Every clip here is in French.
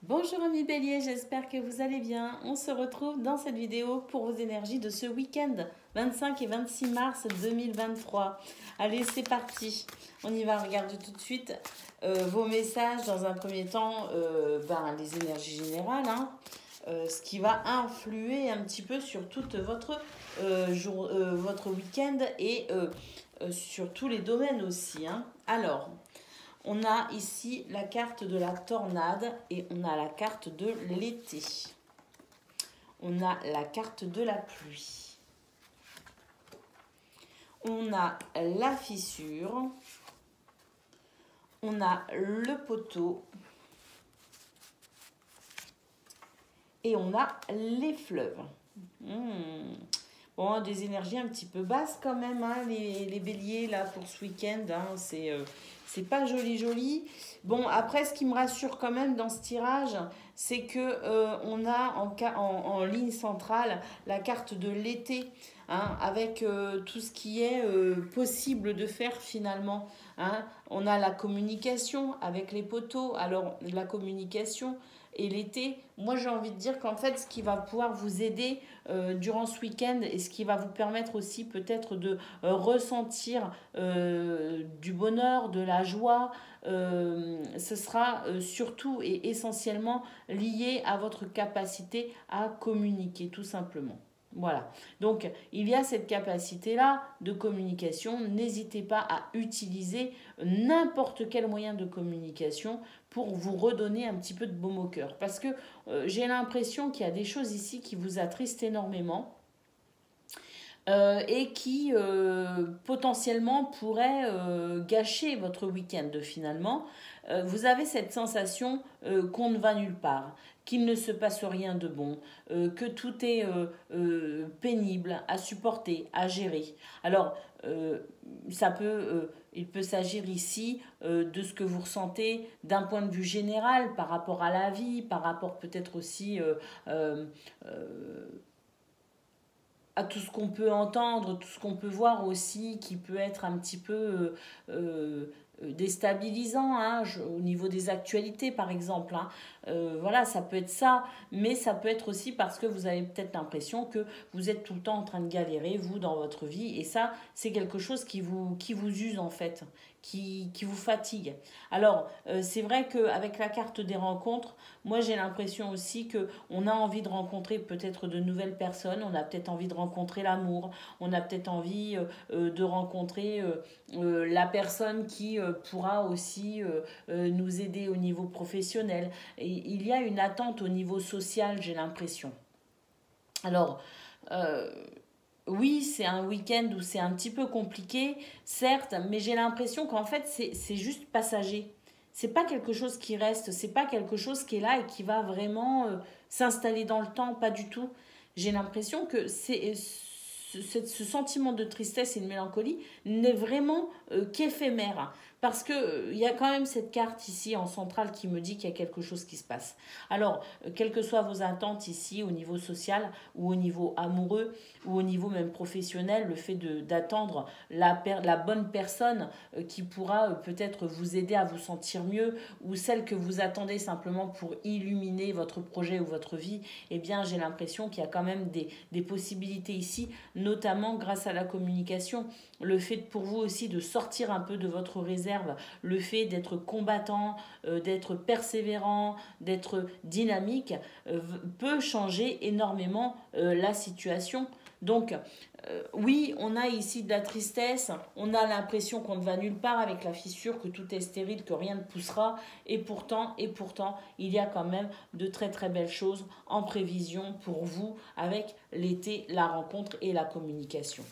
Bonjour amis béliers, j'espère que vous allez bien. On se retrouve dans cette vidéo pour vos énergies de ce week-end 25 et 26 mars 2023. Allez, c'est parti. On y va regarder tout de suite vos messages. Dans un premier temps, les énergies générales, ce qui va influer un petit peu sur toute votre week-end et sur tous les domaines aussi. Alors, on a ici la carte de la tornade et on a la carte de l'été. On a la carte de la pluie. On a la fissure. On a le poteau. Et on a les fleuves. Bon, des énergies un petit peu basses quand même, les béliers là pour ce week-end. C'est pas joli. Bon, après, ce qui me rassure quand même dans ce tirage, c'est que on a en ligne centrale la carte de l'été, avec tout ce qui est possible de faire finalement. On a la communication avec les poteaux. Alors, la communication et l'été, moi j'ai envie de dire qu'en fait, ce qui va pouvoir vous aider durant ce week-end et ce qui va vous permettre aussi peut-être de ressentir du bonheur, de la joie, ce sera surtout et essentiellement lié à votre capacité à communiquer tout simplement. Voilà. Donc, il y a cette capacité-là de communication. N'hésitez pas à utiliser n'importe quel moyen de communication pour vous redonner un petit peu de baume au cœur. Parce que j'ai l'impression qu'il y a des choses ici qui vous attristent énormément. Et qui potentiellement pourraient gâcher votre week-end finalement. Vous avez cette sensation qu'on ne va nulle part, qu'il ne se passe rien de bon, que tout est pénible à supporter, à gérer. Alors, il peut s'agir ici de ce que vous ressentez d'un point de vue général par rapport à la vie, par rapport peut-être aussi à tout ce qu'on peut entendre, tout ce qu'on peut voir aussi, qui peut être un petit peu déstabilisant au niveau des actualités par exemple. Voilà, ça peut être ça, mais ça peut être aussi parce que vous avez peut-être l'impression que vous êtes tout le temps en train de galérer, vous, dans votre vie, et ça, c'est quelque chose qui vous use en fait, qui vous fatigue. Alors, c'est vrai qu'avec la carte des rencontres, moi j'ai l'impression aussi qu'on a envie de rencontrer peut-être de nouvelles personnes, on a peut-être envie de rencontrer l'amour, on a peut-être envie de rencontrer la personne qui pourra aussi nous aider au niveau professionnel. Et il y a une attente au niveau social, j'ai l'impression. Alors, oui, c'est un week-end où c'est un petit peu compliqué, certes, mais j'ai l'impression qu'en fait, c'est juste passager. C'est pas quelque chose qui reste, c'est pas quelque chose qui est là et qui va vraiment s'installer dans le temps, pas du tout. J'ai l'impression que ce sentiment de tristesse et de mélancolie n'est vraiment qu'éphémère. Parce qu'il y a quand même cette carte ici en centrale qui me dit qu'il y a quelque chose qui se passe. Alors, quelles que soient vos attentes ici au niveau social ou au niveau amoureux ou au niveau même professionnel, le fait d'attendre la bonne personne qui pourra peut-être vous aider à vous sentir mieux ou celle que vous attendez simplement pour illuminer votre projet ou votre vie, eh bien j'ai l'impression qu'il y a quand même des possibilités ici, notamment grâce à la communication. Le fait pour vous aussi de sortir un peu de votre réserve, le fait d'être combattant, d'être persévérant, d'être dynamique, peut changer énormément la situation. Donc, oui, on a ici de la tristesse, on a l'impression qu'on ne va nulle part avec la fissure, que tout est stérile, que rien ne poussera, et pourtant, il y a quand même de très très belles choses en prévision pour vous avec l'été, la rencontre et la communication.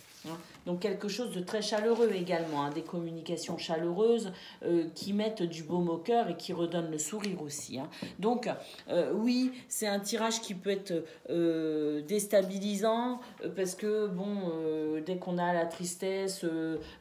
Donc quelque chose de très chaleureux également, des communications chaleureuses qui mettent du baume au cœur et qui redonnent le sourire aussi. Donc oui, c'est un tirage qui peut être déstabilisant parce que bon, dès qu'on a la tristesse,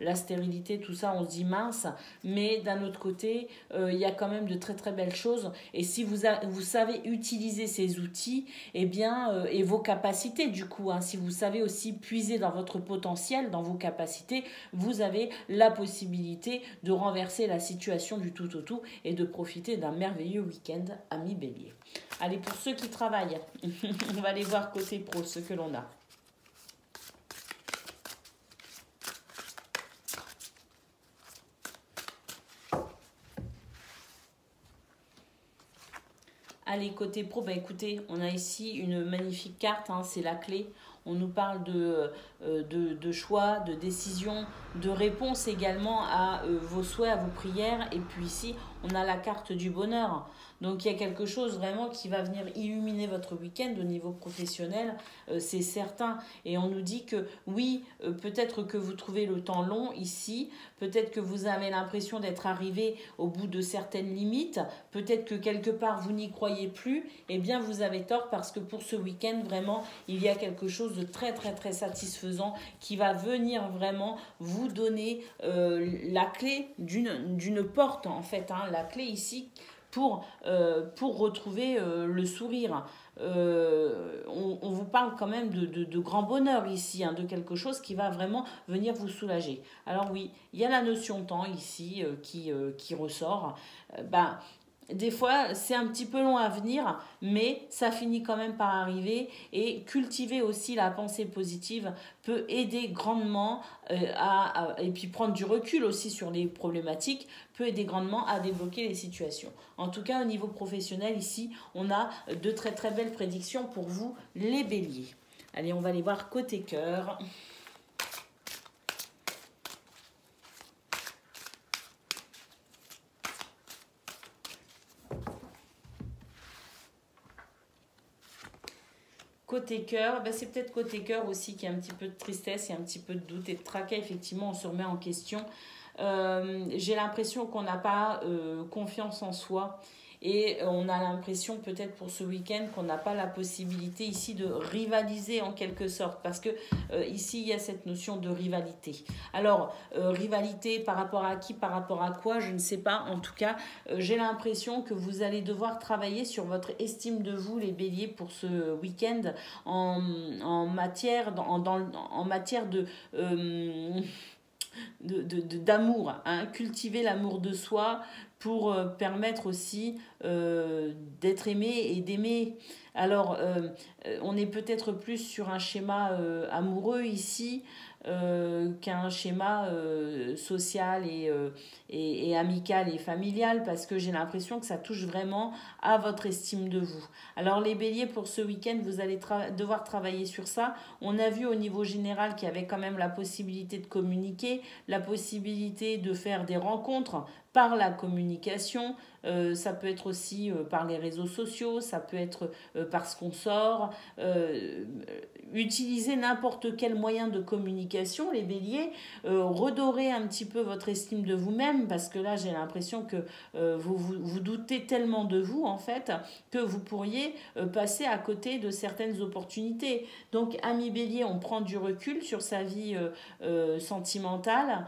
la stérilité, tout ça, on se dit mince. Mais d'un autre côté, il y a quand même de très très belles choses. Et si vous savez utiliser ces outils, eh bien, et vos capacités du coup, hein, si vous savez aussi puiser dans votre potentiel, dans vos capacités, vous avez la possibilité de renverser la situation du tout au tout et de profiter d'un merveilleux week-end, amis Bélier. Allez, pour ceux qui travaillent, on va aller voir côté pro ce que l'on a. Allez, côté pro, bah écoutez, on a ici une magnifique carte, hein, c'est la clé. On nous parle de choix, de décision, de réponse également à vos souhaits, à vos prières. Et puis ici, on a la carte du bonheur. Donc il y a quelque chose vraiment qui va venir illuminer votre week-end au niveau professionnel, c'est certain. Et on nous dit que oui, peut-être que vous trouvez le temps long ici, peut-être que vous avez l'impression d'être arrivé au bout de certaines limites, peut-être que quelque part vous n'y croyez plus. Eh bien vous avez tort parce que pour ce week-end, vraiment, il y a quelque chose de très très très satisfaisant qui va venir vraiment vous donner la clé d'une porte en fait, hein, la clé ici pour retrouver le sourire. On vous parle quand même de grand bonheur ici, hein, de quelque chose qui va vraiment venir vous soulager. Alors oui, il y a la notion de temps ici qui ressort. Des fois, c'est un petit peu long à venir, mais ça finit quand même par arriver. Et cultiver aussi la pensée positive peut aider grandement et puis prendre du recul aussi sur les problématiques, peut aider grandement à débloquer les situations. En tout cas, au niveau professionnel, ici, on a de très très belles prédictions pour vous, les béliers. Allez, on va aller voir côté cœur. Côté cœur, c'est peut-être côté cœur aussi qu'il y a un petit peu de tristesse, il y a un petit peu de doute et de tracas. Effectivement, on se remet en question. J'ai l'impression qu'on n'a pas confiance en soi et on a l'impression peut-être pour ce week-end qu'on n'a pas la possibilité ici de rivaliser en quelque sorte parce que ici il y a cette notion de rivalité. Alors rivalité par rapport à qui, par rapport à quoi, je ne sais pas. En tout cas, j'ai l'impression que vous allez devoir travailler sur votre estime de vous, les béliers, pour ce week-end en matière de d'amour, hein, cultiver l'amour de soi pour permettre aussi d'être aimé et d'aimer. Alors, on est peut-être plus sur un schéma amoureux ici qu'un schéma social et amical et familial parce que j'ai l'impression que ça touche vraiment à votre estime de vous. Alors les béliers, pour ce week-end, vous allez devoir travailler sur ça. On a vu au niveau général qu'il y avait quand même la possibilité de communiquer, la possibilité de faire des rencontres par la communication, ça peut être aussi par les réseaux sociaux, ça peut être parce qu'on sort, utiliser n'importe quel moyen de communication, les béliers, redorer un petit peu votre estime de vous-même, parce que là j'ai l'impression que vous doutez tellement de vous en fait, que vous pourriez passer à côté de certaines opportunités. Donc ami bélier, on prend du recul sur sa vie sentimentale,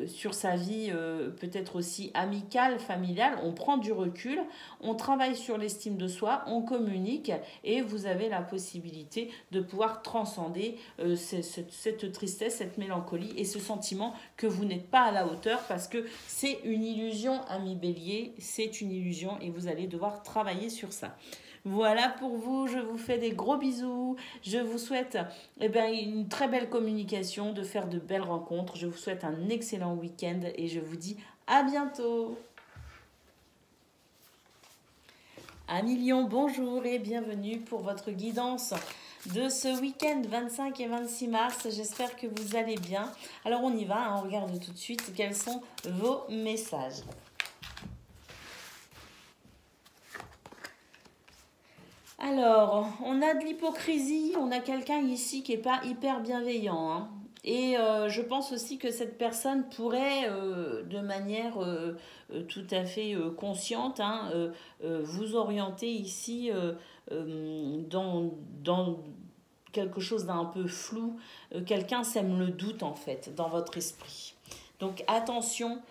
sur sa vie peut-être aussi amicale, familiale, on prend du recul, on travaille sur l'estime de soi, on communique et vous avez la possibilité de pouvoir transcender cette tristesse, cette mélancolie et ce sentiment que vous n'êtes pas à la hauteur parce que c'est une illusion, ami bélier, c'est une illusion et vous allez devoir travailler sur ça. Voilà pour vous, je vous fais des gros bisous, je vous souhaite une très belle communication, de faire de belles rencontres, je vous souhaite un excellent week-end et je vous dis à bientôt. Amis Lion, bonjour et bienvenue pour votre guidance de ce week-end 25 et 26 mars. J'espère que vous allez bien. Alors on y va, hein, on regarde tout de suite quels sont vos messages. Alors, on a de l'hypocrisie, on a quelqu'un ici qui n'est pas hyper bienveillant, hein. Et je pense aussi que cette personne pourrait, de manière tout à fait consciente, hein, vous orienter ici dans quelque chose d'un peu flou. Quelqu'un sème le doute en fait dans votre esprit. Donc attention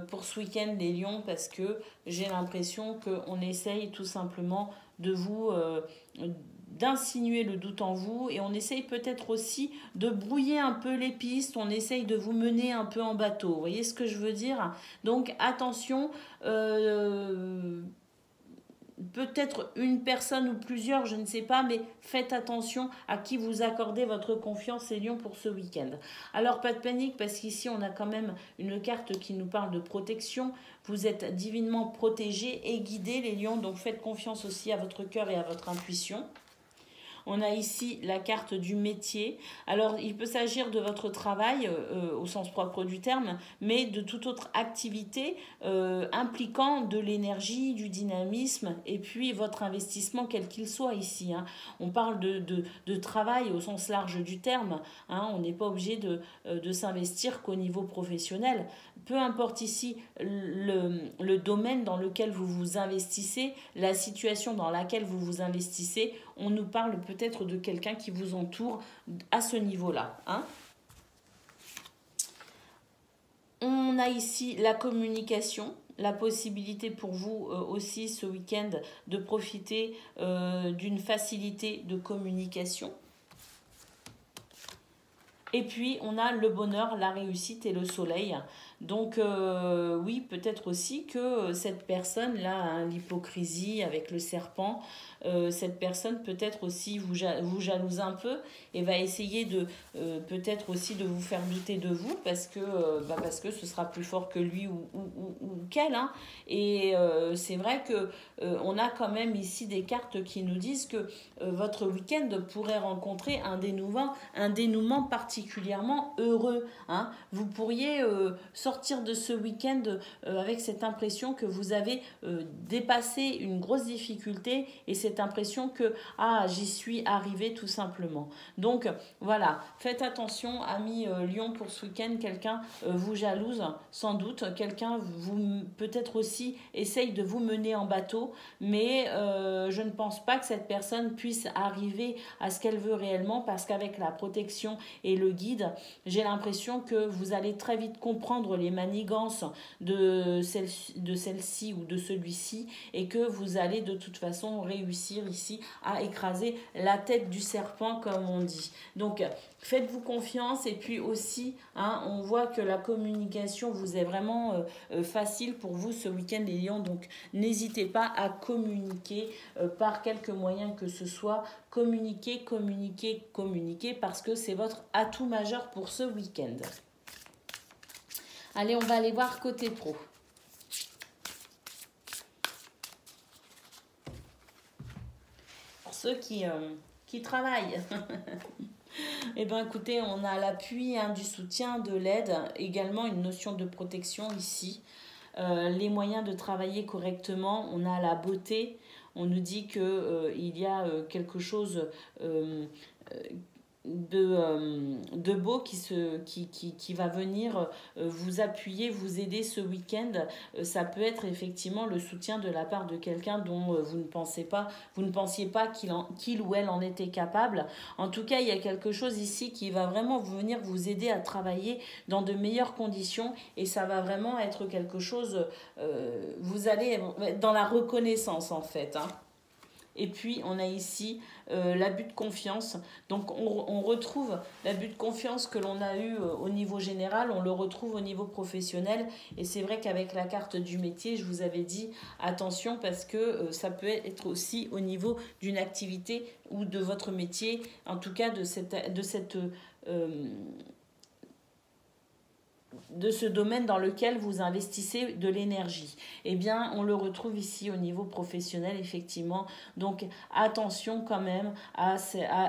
pour ce week-end les lions, parce que j'ai l'impression qu'on essaye tout simplement de vous d'insinuer le doute en vous, et on essaye peut-être aussi de brouiller un peu les pistes, on essaye de vous mener un peu en bateau. Vous voyez ce que je veux dire? Donc attention, peut-être une personne ou plusieurs, je ne sais pas, mais faites attention à qui vous accordez votre confiance, les lions, pour ce week-end. Alors, pas de panique, parce qu'ici, on a quand même une carte qui nous parle de protection. Vous êtes divinement protégés et guidés, les lions, donc faites confiance aussi à votre cœur et à votre intuition. On a ici la carte du métier. Alors, il peut s'agir de votre travail au sens propre du terme, mais de toute autre activité impliquant de l'énergie, du dynamisme et puis votre investissement, quel qu'il soit ici. Hein. On parle de travail au sens large du terme. Hein. On n'est pas obligé de s'investir qu'au niveau professionnel. Peu importe ici le domaine dans lequel vous vous investissez, la situation dans laquelle vous vous investissez, on nous parle peut-être de quelqu'un qui vous entoure à ce niveau-là. Hein. On a ici la communication, la possibilité pour vous aussi ce week-end de profiter d'une facilité de communication. Et puis, on a le bonheur, la réussite et le soleil. Donc, oui, peut-être aussi que cette personne-là, l'hypocrisie avec le serpent, cette personne peut-être aussi vous jalouse un peu et va essayer de peut-être aussi de vous faire douter de vous parce que ce sera plus fort que lui ou qu'elle. Hein. Et c'est vrai que on a quand même ici des cartes qui nous disent que votre week-end pourrait rencontrer un dénouement particulièrement heureux. Hein. Vous pourriez sortir de ce week-end avec cette impression que vous avez dépassé une grosse difficulté et cette impression que j'y suis arrivé tout simplement. Donc voilà, faites attention amis Lion pour ce week-end, quelqu'un vous jalouse sans doute, quelqu'un vous peut-être aussi essaye de vous mener en bateau, mais je ne pense pas que cette personne puisse arriver à ce qu'elle veut réellement, parce qu'avec la protection et le guide, j'ai l'impression que vous allez très vite comprendre les manigances de celle-ci ou de celui-ci, et que vous allez de toute façon réussir ici à écraser la tête du serpent comme on dit. Donc faites-vous confiance, et puis aussi on voit que la communication vous est vraiment facile pour vous ce week-end les lions, donc n'hésitez pas à communiquer par quelque moyen que ce soit. Communiquer, parce que c'est votre atout majeur pour ce week-end. Allez, on va aller voir côté pro. Pour ceux qui travaillent. Eh bien, écoutez, on a l'appui, du soutien, de l'aide, également une notion de protection ici. Les moyens de travailler correctement, on a la beauté. On nous dit qu'il y a quelque chose de beau qui va venir vous appuyer, vous aider ce week-end. Ça peut être effectivement le soutien de la part de quelqu'un dont vous ne pensiez pas qu'il ou elle en était capable. En tout cas, il y a quelque chose ici qui va vraiment venir vous aider à travailler dans de meilleures conditions, et ça va vraiment être quelque chose, vous allez être dans la reconnaissance en fait. Hein. Et puis, on a ici l'abus de confiance. Donc, on retrouve l'abus de confiance que l'on a eu au niveau général, on le retrouve au niveau professionnel. Et c'est vrai qu'avec la carte du métier, je vous avais dit attention, parce que ça peut être aussi au niveau d'une activité ou de votre métier, en tout cas de ce domaine dans lequel vous investissez de l'énergie. Eh bien, on le retrouve ici au niveau professionnel, effectivement. Donc, attention quand même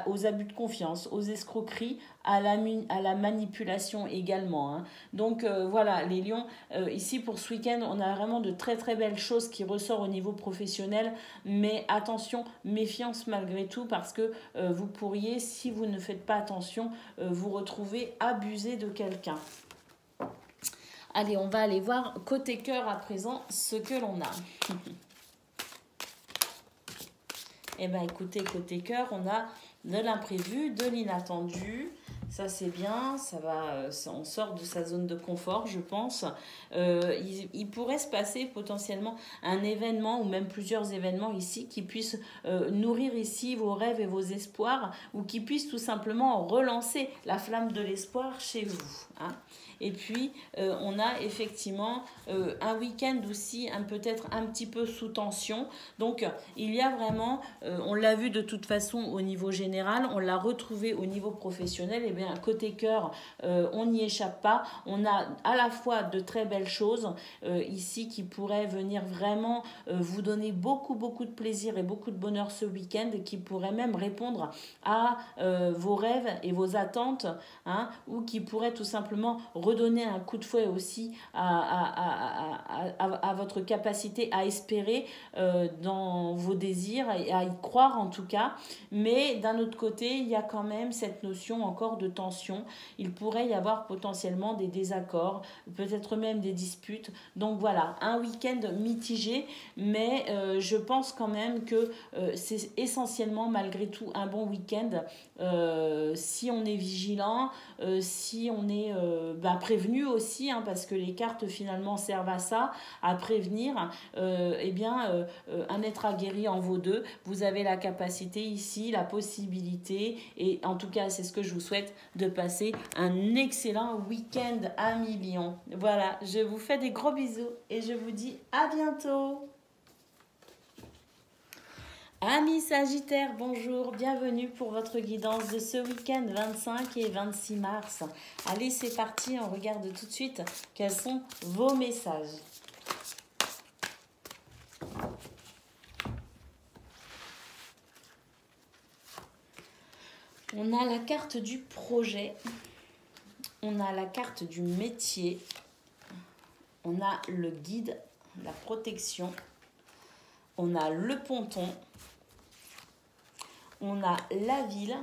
aux abus de confiance, aux escroqueries, à la manipulation également. Hein. Donc, voilà, les lions, ici pour ce week-end, on a vraiment de très très belles choses qui ressortent au niveau professionnel. Mais attention, méfiance malgré tout, parce que vous pourriez, si vous ne faites pas attention, vous retrouver abusé de quelqu'un. Allez, on va aller voir côté cœur à présent ce que l'on a. Eh bien, écoutez, côté cœur, on a de l'imprévu, de l'inattendu. Ça c'est bien, on sort de sa zone de confort, je pense. Il pourrait se passer potentiellement un événement ou même plusieurs événements ici qui puissent nourrir ici vos rêves et vos espoirs, ou qui puissent tout simplement relancer la flamme de l'espoir chez vous, hein. Et puis, on a effectivement un week-end aussi peut-être un petit peu sous tension. Donc, il y a vraiment, on l'a vu de toute façon au niveau général, on l'a retrouvé au niveau professionnel. Et bien, côté cœur, on n'y échappe pas. On a à la fois de très belles choses ici qui pourraient venir vraiment vous donner beaucoup, beaucoup de plaisir et beaucoup de bonheur ce week-end, qui pourraient même répondre à vos rêves et vos attentes, hein, ou qui pourraient tout simplement redonner un coup de fouet aussi à votre capacité à espérer dans vos désirs et à y croire en tout cas. Mais d'un autre côté, il y a quand même cette notion encore de tension. Il pourrait y avoir potentiellement des désaccords, peut-être même des disputes. Donc voilà, un week-end mitigé, mais je pense quand même que c'est essentiellement malgré tout un bon week-end si on est vigilant, si on est prévenu aussi, hein, parce que les cartes finalement servent à ça, à prévenir. Un être aguerri en vaut deux. Vous avez la capacité ici, la possibilité, et en tout cas c'est ce que je vous souhaite, de passer un excellent week-end à millions. Voilà, je vous fais des gros bisous et je vous dis à bientôt. Amis Sagittaires, bonjour, bienvenue pour votre guidance de ce week-end 25 et 26 mars. Allez, c'est parti, on regarde tout de suite quels sont vos messages. On a la carte du projet, on a la carte du métier, on a le guide, la protection, on a le ponton, on a la ville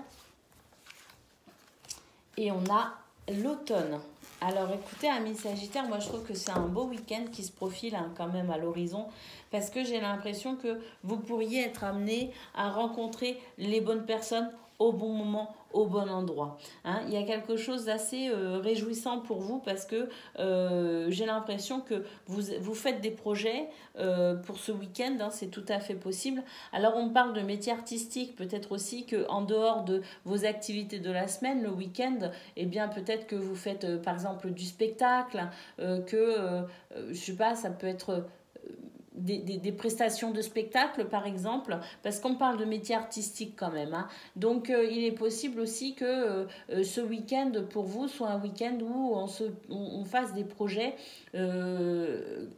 et on a l'automne. Alors écoutez, amis Sagittaires, moi je trouve que c'est un beau week-end qui se profile quand même à l'horizon, parce que j'ai l'impression que vous pourriez être amené à rencontrer les bonnes personnes au bon moment, au bon endroit, hein. Il y a quelque chose d'assez réjouissant pour vous, parce que j'ai l'impression que vous faites des projets pour ce week-end, hein, c'est tout à fait possible. Alors on parle de métier artistique, peut-être aussi qu'en dehors de vos activités de la semaine, le week-end, eh bien peut-être que vous faites par exemple du spectacle, je sais pas, ça peut être des prestations de spectacle par exemple, parce qu'on parle de métier artistique quand même, hein. Donc il est possible aussi que ce week-end pour vous soit un week-end où on fasse des projets.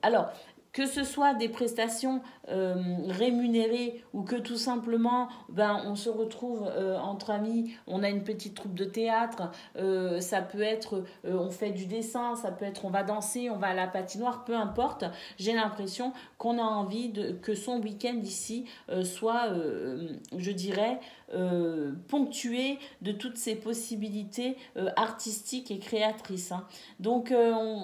Alors que ce soit des prestations rémunérées, ou que tout simplement on se retrouve entre amis, on a une petite troupe de théâtre, ça peut être on fait du dessin, ça peut être on va danser, on va à la patinoire, peu importe. J'ai l'impression qu'on a envie que son week-end ici soit, je dirais, ponctué de toutes ces possibilités artistiques et créatrices, hein. Donc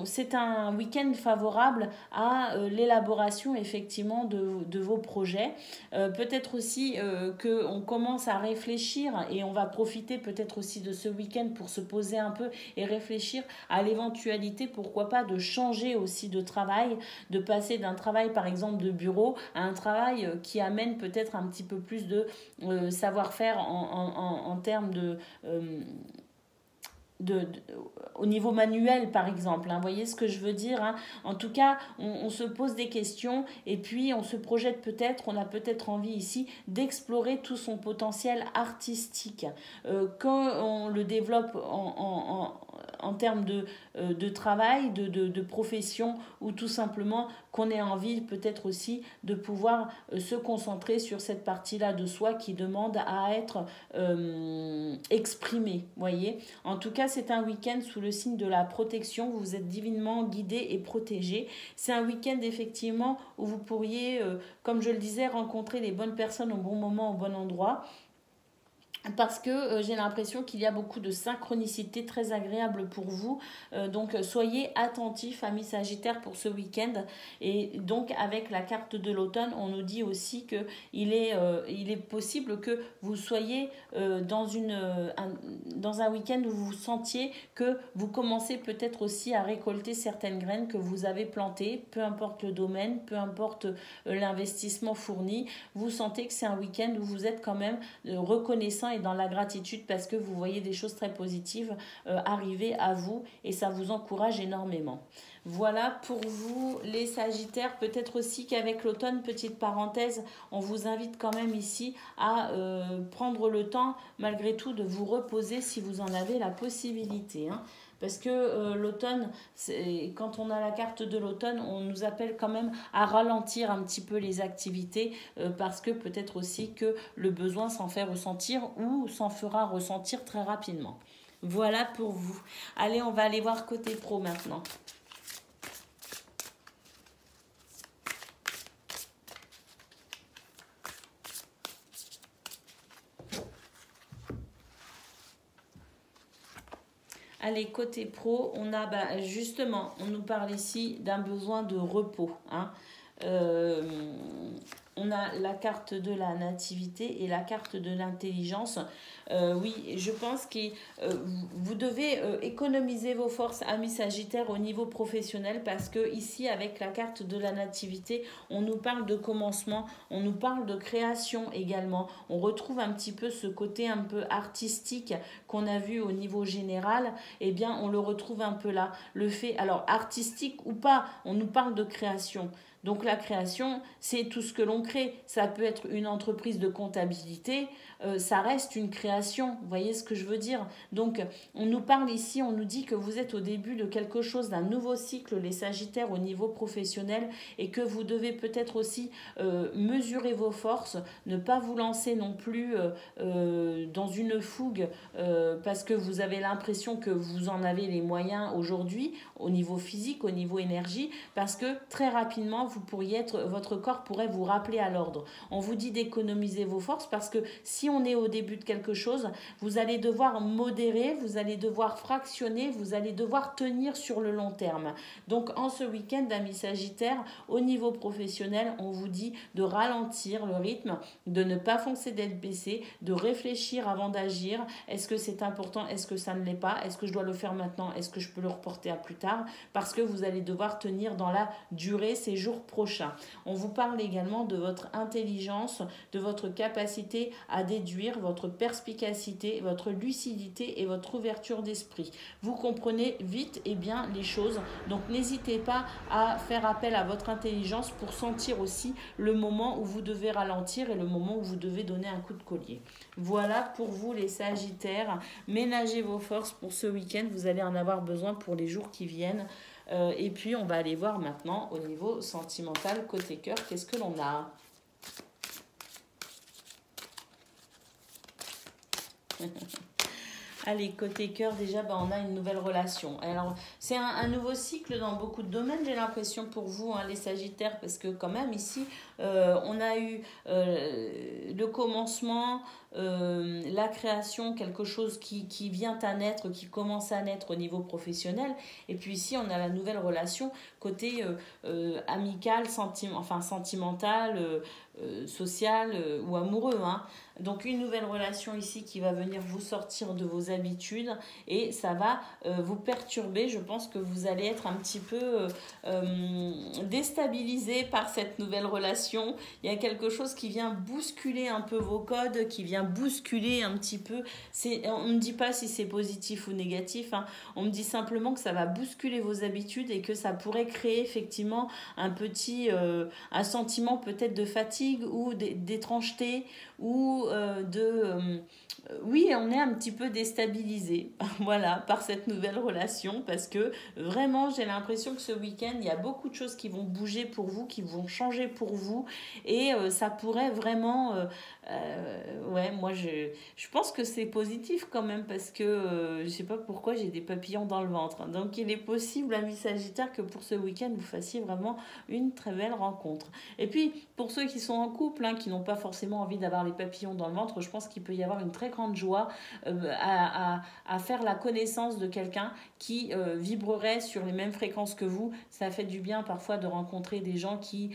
c'est un week-end favorable à l'élaboration effectivement de vos projets. Peut-être aussi qu'on commence à réfléchir, et on va profiter peut-être aussi de ce week-end pour se poser un peu et réfléchir à l'éventualité, pourquoi pas, de changer aussi de travail, de passer d'un travail par exemple de bureau à un travail qui amène peut-être un petit peu plus de savoir-faire en termes au niveau manuel par exemple, hein. Vous voyez ce que je veux dire, hein. En tout cas, on se pose des questions et puis on se projette peut-être, on a peut-être envie ici d'explorer tout son potentiel artistique. Quand on le développe en termes de travail, de profession, ou tout simplement qu'on ait envie peut-être aussi de pouvoir se concentrer sur cette partie-là de soi qui demande à être exprimée, voyez. En tout cas, c'est un week-end sous le signe de la protection, vous êtes divinement guidé et protégé. C'est un week-end effectivement où vous pourriez, comme je le disais, rencontrer les bonnes personnes au bon moment, au bon endroit. parce que j'ai l'impression qu'il y a beaucoup de synchronicité très agréable pour vous. Donc soyez attentifs, amis Sagittaires, pour ce week-end. Et donc avec la carte de l'automne, on nous dit aussi que il est possible que vous soyez dans un week-end où vous sentiez que vous commencez peut-être aussi à récolter certaines graines que vous avez plantées, peu importe le domaine, peu importe l'investissement fourni. Vous sentez que c'est un week-end où vous êtes quand même reconnaissant et dans la gratitude parce que vous voyez des choses très positives arriver à vous et ça vous encourage énormément. Voilà pour vous les Sagittaires. Peut-être aussi qu'avec l'automne, petite parenthèse, on vous invite quand même ici à prendre le temps malgré tout de vous reposer si vous en avez la possibilité. Hein. Parce que l'automne, quand on a la carte de l'automne, on nous appelle quand même à ralentir un petit peu les activités parce que peut-être aussi que le besoin s'en fait ressentir ou s'en fera ressentir très rapidement. Voilà pour vous. Allez, on va aller voir côté pro maintenant. Allez, côté pro, on a justement, on nous parle ici d'un besoin de repos. Hein. Euh, on a la carte de la nativité et la carte de l'intelligence. Oui, je pense que vous devez économiser vos forces, amis Sagittaires, au niveau professionnel parce que ici, avec la carte de la nativité, on nous parle de commencement, on nous parle de création également. On retrouve un petit peu ce côté un peu artistique qu'on a vu au niveau général. Eh bien, on le retrouve un peu là. Le fait, alors artistique ou pas, on nous parle de création. Donc la création, c'est tout ce que l'on crée. Ça peut être une entreprise de comptabilité, ça reste une création. Vous voyez ce que je veux dire? Donc on nous parle ici, on nous dit que vous êtes au début de quelque chose, d'un nouveau cycle, les Sagittaires, au niveau professionnel, et que vous devez peut-être aussi mesurer vos forces, ne pas vous lancer non plus dans une fougue parce que vous avez l'impression que vous en avez les moyens aujourd'hui, au niveau physique, au niveau énergie, parce que très rapidement, votre corps pourrait vous rappeler à l'ordre. On vous dit d'économiser vos forces parce que si on est au début de quelque chose, vous allez devoir modérer, vous allez devoir fractionner, vous allez devoir tenir sur le long terme. Donc en ce week-end, amis Sagittaires, au niveau professionnel, on vous dit de ralentir le rythme, de ne pas foncer d'être baissé, de réfléchir avant d'agir. Est-ce que c'est important? Est-ce que ça ne l'est pas? Est-ce que je dois le faire maintenant? Est-ce que je peux le reporter à plus tard? Parce que vous allez devoir tenir dans la durée ces jours prochains. On vous parle également de votre intelligence, de votre capacité à déduire, votre perspicacité, votre lucidité et votre ouverture d'esprit. Vous comprenez vite et bien les choses, donc n'hésitez pas à faire appel à votre intelligence pour sentir aussi le moment où vous devez ralentir et le moment où vous devez donner un coup de collier. Voilà pour vous les Sagittaires. Ménagez vos forces pour ce week-end, vous allez en avoir besoin pour les jours qui viennent. Et puis on va aller voir maintenant au niveau sentimental, côté cœur, qu'est-ce que l'on a? Allez, côté cœur, déjà, on a une nouvelle relation. Alors, c'est un nouveau cycle dans beaucoup de domaines, j'ai l'impression pour vous, hein, les Sagittaires, parce que quand même, ici, on a eu le commencement, la création, quelque chose qui vient à naître, qui commence à naître au niveau professionnel. Et puis ici, on a la nouvelle relation côté amical, sentimental, social ou amoureux. Hein. Donc une nouvelle relation ici qui va venir vous sortir de vos habitudes et ça va vous perturber. Je pense que vous allez être un petit peu déstabilisé par cette nouvelle relation. Il y a quelque chose qui vient bousculer un peu vos codes, qui vient bousculer un petit peu. On ne me dit pas si c'est positif ou négatif. Hein. On me dit simplement que ça va bousculer vos habitudes et que ça pourrait créer effectivement un sentiment peut-être de fatigue ou d'étrangeté ou oui, on est un petit peu déstabilisé voilà, par cette nouvelle relation parce que que vraiment, j'ai l'impression que ce week-end, il y a beaucoup de choses qui vont bouger pour vous, qui vont changer pour vous. Et ça pourrait vraiment... ouais, moi, je pense que c'est positif quand même parce que je sais pas pourquoi j'ai des papillons dans le ventre. Donc, il est possible, ami Sagittaire, que pour ce week-end, vous fassiez vraiment une très belle rencontre. Et puis, pour ceux qui sont en couple, hein, qui n'ont pas forcément envie d'avoir les papillons dans le ventre, je pense qu'il peut y avoir une très grande joie à faire la connaissance de quelqu'un qui vibrerait sur les mêmes fréquences que vous. Ça fait du bien parfois de rencontrer des gens qui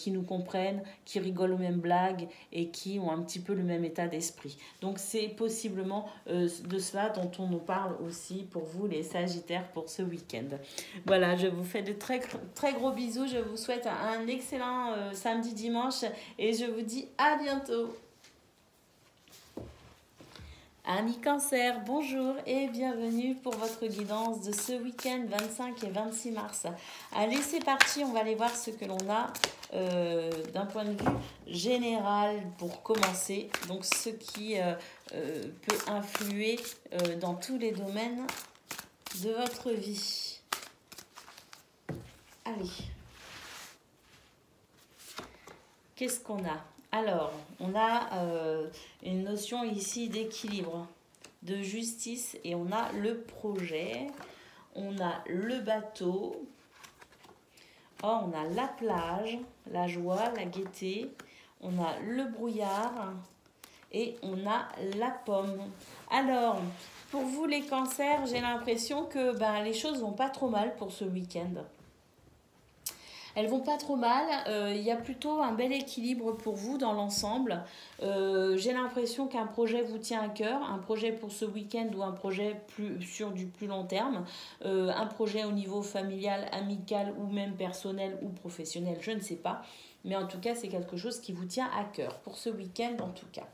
nous comprennent, qui rigolent aux mêmes blagues et qui ont un petit peu le même état d'esprit. Donc c'est possiblement de cela dont on nous parle aussi pour vous les Sagittaires pour ce week-end. Voilà, je vous fais de très, très gros bisous. Je vous souhaite un excellent samedi, dimanche et je vous dis à bientôt. Amis Cancer, bonjour et bienvenue pour votre guidance de ce week-end 25 et 26 mars. Allez, c'est parti, on va aller voir ce que l'on a d'un point de vue général pour commencer. Donc, ce qui peut influer dans tous les domaines de votre vie. Allez. Qu'est-ce qu'on a ? Alors, on a une notion ici d'équilibre, de justice et on a le projet, on a le bateau, oh, on a la plage, la joie, la gaieté, on a le brouillard et on a la pomme. Alors, pour vous les cancers, j'ai l'impression que les choses vont pas trop mal pour ce week-end. Elles vont pas trop mal, il y a plutôt un bel équilibre pour vous dans l'ensemble. J'ai l'impression qu'un projet vous tient à cœur, un projet pour ce week-end ou un projet sur du plus long terme, un projet au niveau familial, amical ou même personnel ou professionnel, je ne sais pas. Mais en tout cas, c'est quelque chose qui vous tient à cœur pour ce week-end en tout cas.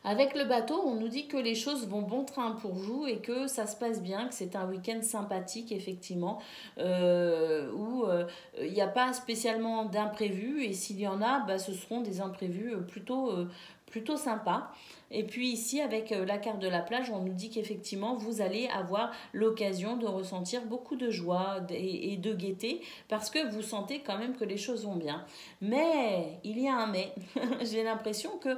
Avec le bateau, on nous dit que les choses vont bon train pour vous et que ça se passe bien, que c'est un week-end sympathique, effectivement, où il n'y a pas spécialement d'imprévus. Et s'il y en a, ce seront des imprévus plutôt sympas. Et puis ici, avec la carte de la plage, on nous dit qu'effectivement, vous allez avoir l'occasion de ressentir beaucoup de joie et de gaieté parce que vous sentez quand même que les choses vont bien. Mais, il y a un mais. J'ai l'impression que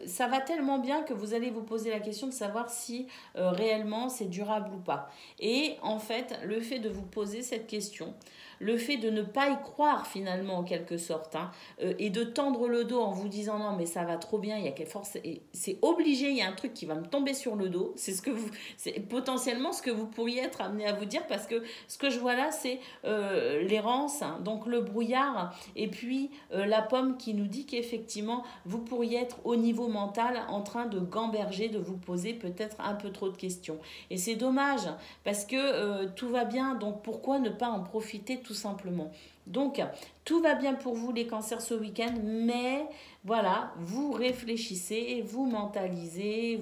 ça va tellement bien que vous allez vous poser la question de savoir si réellement c'est durable ou pas. Et en fait, le fait de vous poser cette question, le fait de ne pas y croire finalement en quelque sorte, et de tendre le dos en vous disant non mais ça va trop bien, il y a quelle force, c'est obligé, il y a un truc qui va me tomber sur le dos, c'est potentiellement ce que vous pourriez être amené à vous dire parce que ce que je vois là c'est l'errance, donc le brouillard et puis la pomme qui nous dit qu'effectivement vous pourriez être au niveau mental en train de gamberger, de vous poser peut-être un peu trop de questions. Et c'est dommage parce que tout va bien, donc pourquoi ne pas en profiter tout simplement. Donc, tout va bien pour vous les cancers ce week-end, mais voilà, vous réfléchissez, vous mentalisez,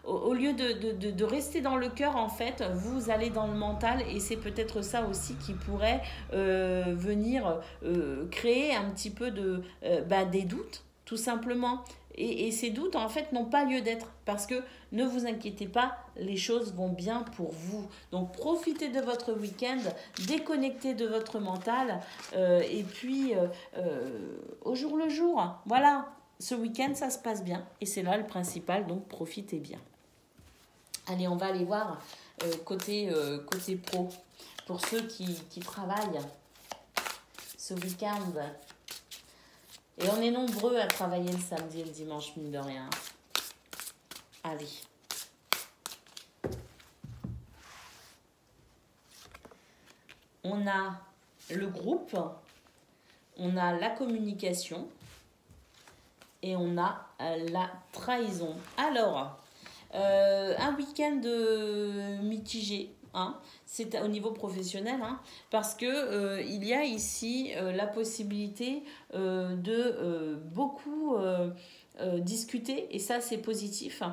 au lieu de rester dans le cœur, en fait, vous allez dans le mental et c'est peut-être ça aussi qui pourrait venir créer un petit peu des doutes, tout simplement. Et ces doutes, en fait, n'ont pas lieu d'être parce que ne vous inquiétez pas, les choses vont bien pour vous. Donc, profitez de votre week-end, déconnectez de votre mental et puis au jour le jour. Voilà, ce week-end, ça se passe bien et c'est là le principal, donc profitez bien. Allez, on va aller voir côté pro. Pour ceux qui travaillent ce week-end. Et on est nombreux à travailler le samedi et le dimanche, mine de rien. Allez. On a le groupe, on a la communication et on a la trahison. Alors, un week-end mitigé. C'est au niveau professionnel, parce que il y a ici la possibilité de beaucoup discuter et ça c'est positif,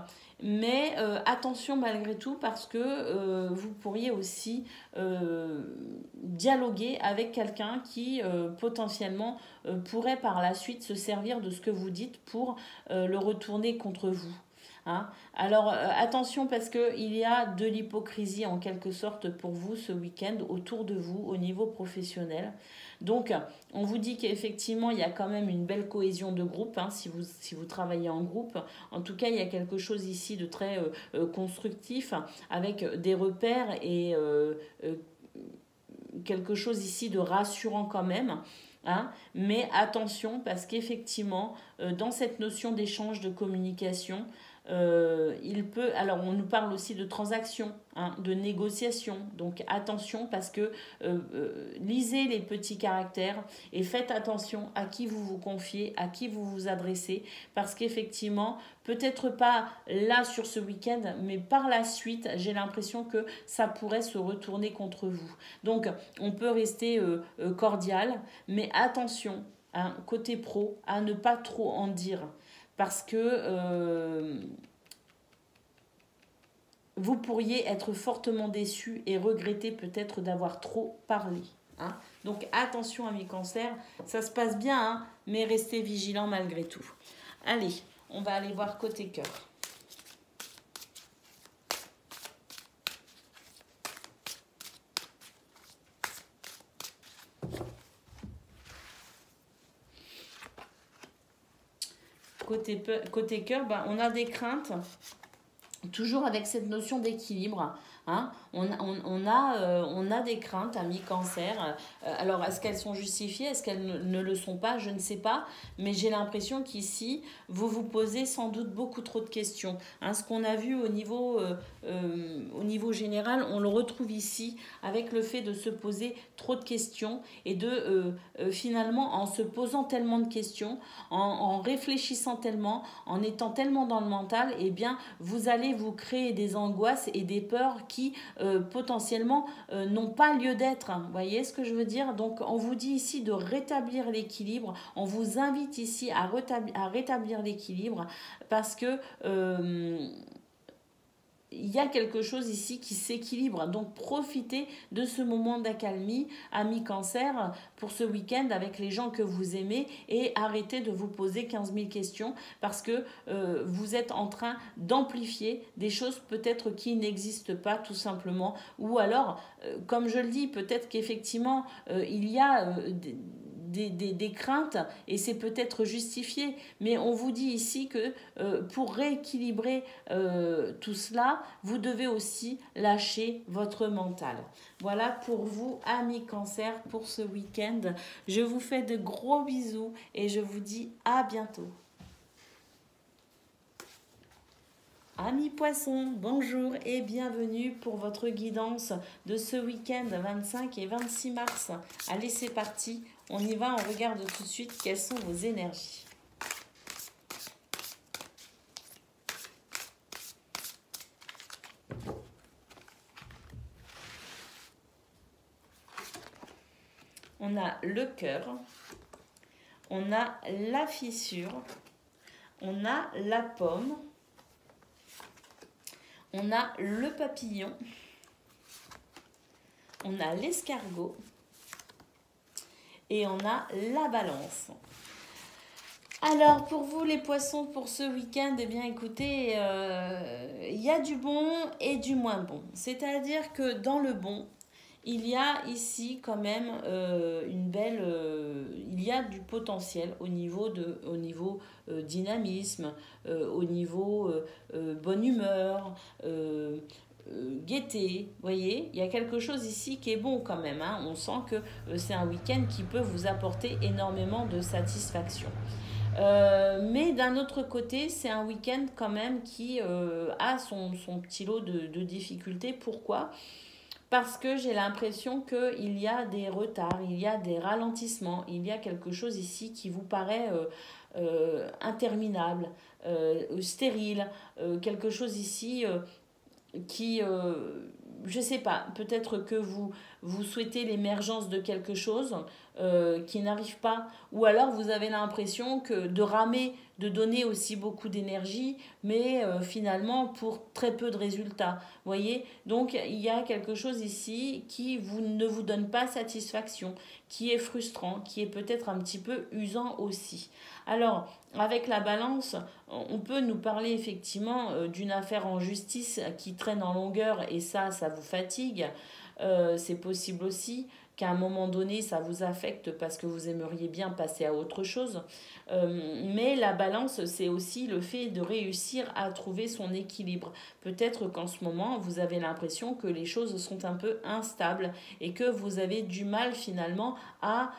mais attention malgré tout parce que vous pourriez aussi dialoguer avec quelqu'un qui potentiellement pourrait par la suite se servir de ce que vous dites pour le retourner contre vous. hein. Alors attention parce qu'il y a de l'hypocrisie en quelque sorte pour vous ce week-end autour de vous au niveau professionnel. Donc on vous dit qu'effectivement il y a quand même une belle cohésion de groupe, hein, si vous travaillez en groupe. En tout cas il y a quelque chose ici de très constructif avec des repères et quelque chose ici de rassurant quand même. Hein, mais attention parce qu'effectivement, dans cette notion d'échange, de communication, il peut. Alors, on nous parle aussi de transactions, hein, de négociations. Donc, attention parce que lisez les petits caractères et faites attention à qui vous vous confiez, à qui vous vous adressez. Parce qu'effectivement, peut-être pas là sur ce week-end, mais par la suite, j'ai l'impression que ça pourrait se retourner contre vous. Donc, on peut rester cordial, mais attention, hein, côté pro, à ne pas trop en dire. Parce que vous pourriez être fortement déçu et regretter peut-être d'avoir trop parlé. Hein. Donc attention amis cancer, ça se passe bien, hein, mais restez vigilants malgré tout. Allez, on va aller voir côté cœur. Côté cœur, ben, on a des craintes, toujours avec cette notion d'équilibre. Hein, on a des craintes, amis cancer. Alors, est-ce qu'elles sont justifiées? Est-ce qu'elles ne le sont pas? Je ne sais pas. Mais j'ai l'impression qu'ici, vous vous posez sans doute beaucoup trop de questions. Hein, ce qu'on a vu au niveau général, on le retrouve ici avec le fait de se poser trop de questions et de finalement, en se posant tellement de questions, en réfléchissant tellement, en étant tellement dans le mental, eh bien, vous allez vous créer des angoisses et des peurs qui potentiellement n'ont pas lieu d'être. Vous voyez ce que je veux dire? Donc on vous dit ici de rétablir l'équilibre. On vous invite ici à rétablir l'équilibre parce que il y a quelque chose ici qui s'équilibre. Donc profitez de ce moment d'accalmie, amis cancer, pour ce week-end avec les gens que vous aimez et arrêtez de vous poser 15 000 questions parce que vous êtes en train d'amplifier des choses peut-être qui n'existent pas tout simplement. Ou alors, comme je le dis, peut-être qu'effectivement, il y a des craintes et c'est peut-être justifié, mais on vous dit ici que pour rééquilibrer tout cela, vous devez aussi lâcher votre mental. Voilà pour vous, amis cancer, pour ce week-end. Je vous fais de gros bisous et je vous dis à bientôt. Amis poissons, bonjour et bienvenue pour votre guidance de ce week-end 25 et 26 mars. Allez, c'est parti, on y va, on regarde tout de suite quelles sont vos énergies. On a le cœur, on a la fissure, on a la pomme, on a le papillon, on a l'escargot et on a la balance. Alors, pour vous les poissons, pour ce week-end, eh bien écoutez, il y a du bon et du moins bon. C'est-à-dire que dans le bon, il y a ici quand même il y a du potentiel au niveau dynamisme, au niveau bonne humeur, gaieté, vous voyez, il y a quelque chose ici qui est bon quand même, hein. On sent que c'est un week-end qui peut vous apporter énormément de satisfaction. Mais d'un autre côté, c'est un week-end quand même qui a son petit lot de difficultés. Pourquoi ? Parce que j'ai l'impression qu'il y a des retards, il y a des ralentissements, il y a quelque chose ici qui vous paraît interminable, stérile, quelque chose ici qui, je sais pas, peut-être que vous souhaitez l'émergence de quelque chose qui n'arrive pas, ou alors vous avez l'impression que de ramer, de donner aussi beaucoup d'énergie, mais finalement pour très peu de résultats. Voyez, donc il y a quelque chose ici qui ne vous donne pas satisfaction, qui est frustrant, qui est peut-être un petit peu usant aussi. Alors, avec la balance, on peut nous parler effectivement d'une affaire en justice qui traîne en longueur et ça vous fatigue. C'est possible aussi qu'à un moment donné, ça vous affecte parce que vous aimeriez bien passer à autre chose. Mais la balance, c'est aussi le fait de réussir à trouver son équilibre. Peut-être qu'en ce moment, vous avez l'impression que les choses sont un peu instables et que vous avez du mal finalement à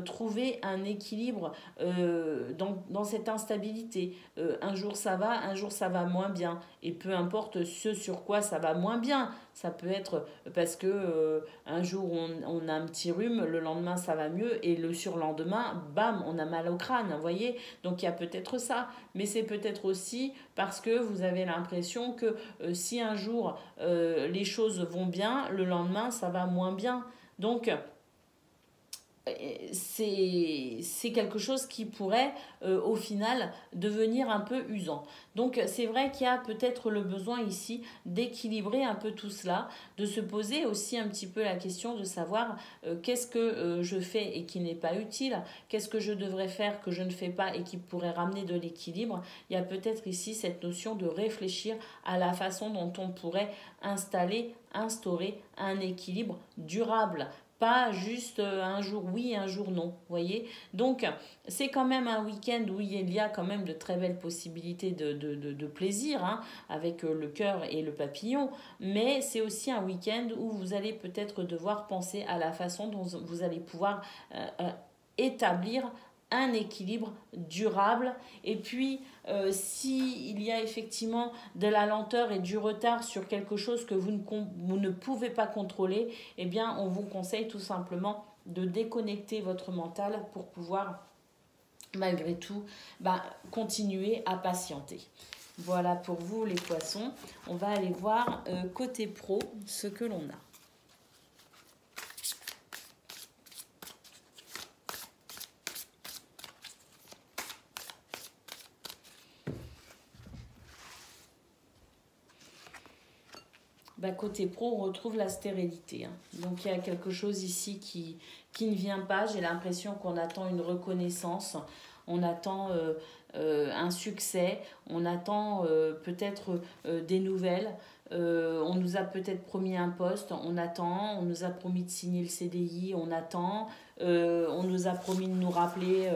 trouver un équilibre dans cette instabilité. Un jour ça va, un jour ça va moins bien. Et peu importe ce sur quoi ça va moins bien. Ça peut être parce que un jour on a un petit rhume, le lendemain ça va mieux et le surlendemain, bam, on a mal au crâne, vous voyez. Donc il y a peut-être ça, mais c'est peut-être aussi parce que vous avez l'impression que si un jour les choses vont bien, le lendemain ça va moins bien. Donc c'est quelque chose qui pourrait au final devenir un peu usant. Donc c'est vrai qu'il y a peut-être le besoin ici d'équilibrer un peu tout cela, de se poser aussi un petit peu la question de savoir qu'est-ce que je fais et qui n'est pas utile, qu'est-ce que je devrais faire que je ne fais pas et qui pourrait ramener de l'équilibre. Il y a peut-être ici cette notion de réfléchir à la façon dont on pourrait instaurer un équilibre durable, pas juste un jour oui, un jour non, voyez. Donc, c'est quand même un week-end où il y a quand même de très belles possibilités de plaisir, hein, avec le cœur et le papillon, mais c'est aussi un week-end où vous allez peut-être devoir penser à la façon dont vous allez pouvoir établir un équilibre durable. Et puis, s'il y a effectivement de la lenteur et du retard sur quelque chose que vous ne pouvez pas contrôler, eh bien, on vous conseille tout simplement de déconnecter votre mental pour pouvoir, malgré tout, continuer à patienter. Voilà pour vous les poissons. On va aller voir côté pro ce que l'on a. Côté pro, on retrouve la stérilité. Hein. Donc il y a quelque chose ici qui ne vient pas. J'ai l'impression qu'on attend une reconnaissance, on attend un succès, on attend peut-être des nouvelles. On nous a peut-être promis un poste, on attend, on nous a promis de signer le CDI, on attend, on nous a promis de nous rappeler,